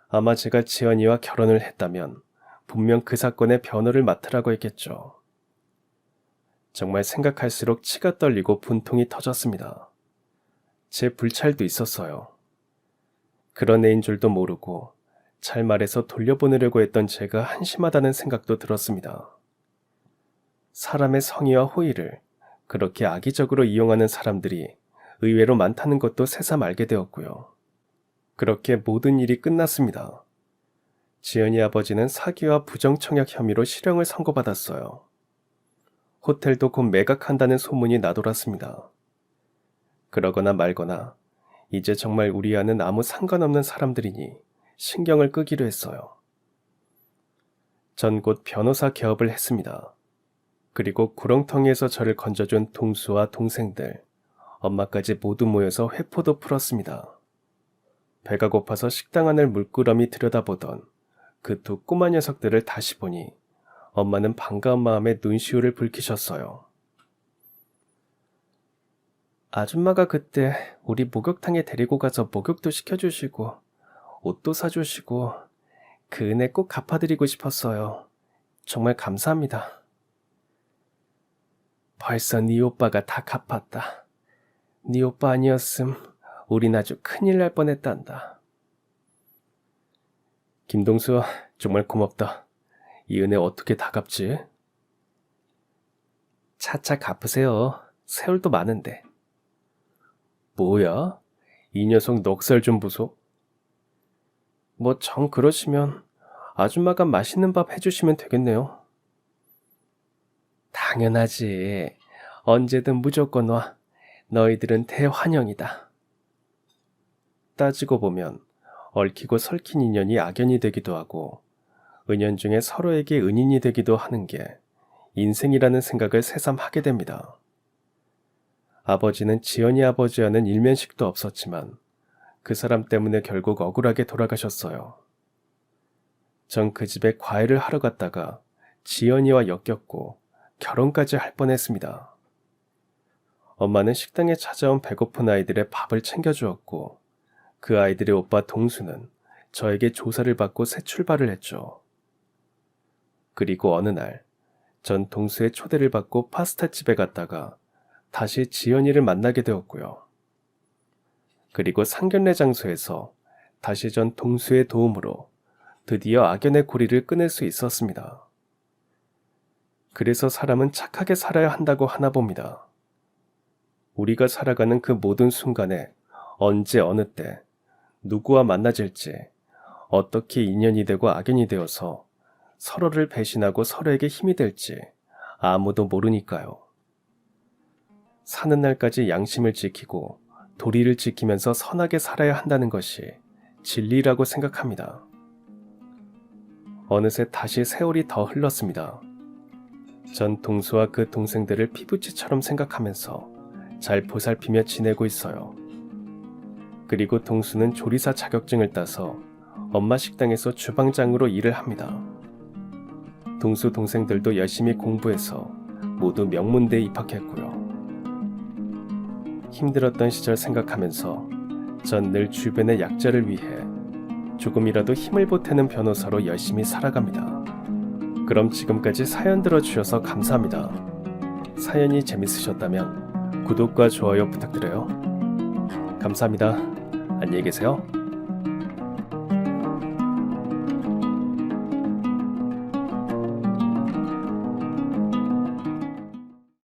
아마 제가 지연이와 결혼을 했다면 분명 그 사건의 변호를 맡으라고 했겠죠. 정말 생각할수록 치가 떨리고 분통이 터졌습니다. 제 불찰도 있었어요. 그런 애인 줄도 모르고 잘 말해서 돌려보내려고 했던 제가 한심하다는 생각도 들었습니다. 사람의 성의와 호의를 그렇게 악의적으로 이용하는 사람들이 의외로 많다는 것도 새삼 알게 되었고요. 그렇게 모든 일이 끝났습니다. 지연이 아버지는 사기와 부정청약 혐의로 실형을 선고받았어요. 호텔도 곧 매각한다는 소문이 나돌았습니다. 그러거나 말거나 이제 정말 우리와는 아무 상관없는 사람들이니 신경을 끄기로 했어요. 전 곧 변호사 개업을 했습니다. 그리고 구렁텅이에서 저를 건져준 동수와 동생들, 엄마까지 모두 모여서 회포도 풀었습니다. 배가 고파서 식당 안을 물끄러미 들여다보던 그 두 꼬마 녀석들을 다시 보니 엄마는 반가운 마음에 눈시울을 붉히셨어요. 아줌마가 그때 우리 목욕탕에 데리고 가서 목욕도 시켜주시고 옷도 사주시고 그 은혜 꼭 갚아드리고 싶었어요. 정말 감사합니다. 벌써 네 오빠가 다 갚았다. 네 오빠 아니었음 우린 아주 큰일 날 뻔했단다. 김동수, 정말 고맙다. 이 은혜 어떻게 다 갚지? 차차 갚으세요. 세월도 많은데. 뭐야? 이 녀석 넉살 좀 보소. 뭐 정 그러시면 아줌마가 맛있는 밥 해주시면 되겠네요. 당연하지. 언제든 무조건 와. 너희들은 대환영이다. 따지고 보면 얽히고 설킨 인연이 악연이 되기도 하고 은연중에 서로에게 은인이 되기도 하는 게 인생이라는 생각을 새삼 하게 됩니다. 아버지는 지연이 아버지와는 일면식도 없었지만 그 사람 때문에 결국 억울하게 돌아가셨어요. 전 그 집에 과외를 하러 갔다가 지연이와 엮였고 결혼까지 할 뻔했습니다. 엄마는 식당에 찾아온 배고픈 아이들의 밥을 챙겨주었고 그 아이들의 오빠 동수는 저에게 조사를 받고 새 출발을 했죠. 그리고 어느 날 전 동수의 초대를 받고 파스타집에 갔다가 다시 지연이를 만나게 되었고요. 그리고 상견례 장소에서 다시 전 동수의 도움으로 드디어 악연의 고리를 끊을 수 있었습니다. 그래서 사람은 착하게 살아야 한다고 하나 봅니다. 우리가 살아가는 그 모든 순간에 언제 어느 때 누구와 만나질지 어떻게 인연이 되고 악연이 되어서 서로를 배신하고 서로에게 힘이 될지 아무도 모르니까요. 사는 날까지 양심을 지키고 도리를 지키면서 선하게 살아야 한다는 것이 진리라고 생각합니다. 어느새 다시 세월이 더 흘렀습니다. 전 동수와 그 동생들을 피부치처럼 생각하면서 잘 보살피며 지내고 있어요. 그리고 동수는 조리사 자격증을 따서 엄마 식당에서 주방장으로 일을 합니다. 동수 동생들도 열심히 공부해서 모두 명문대에 입학했고요. 힘들었던 시절 생각하면서 전 늘 주변의 약자를 위해 조금이라도 힘을 보태는 변호사로 열심히 살아갑니다. 그럼 지금까지 사연 들어주셔서 감사합니다. 사연이 재밌으셨다면 구독과 좋아요 부탁드려요. 감사합니다. 안녕히 계세요.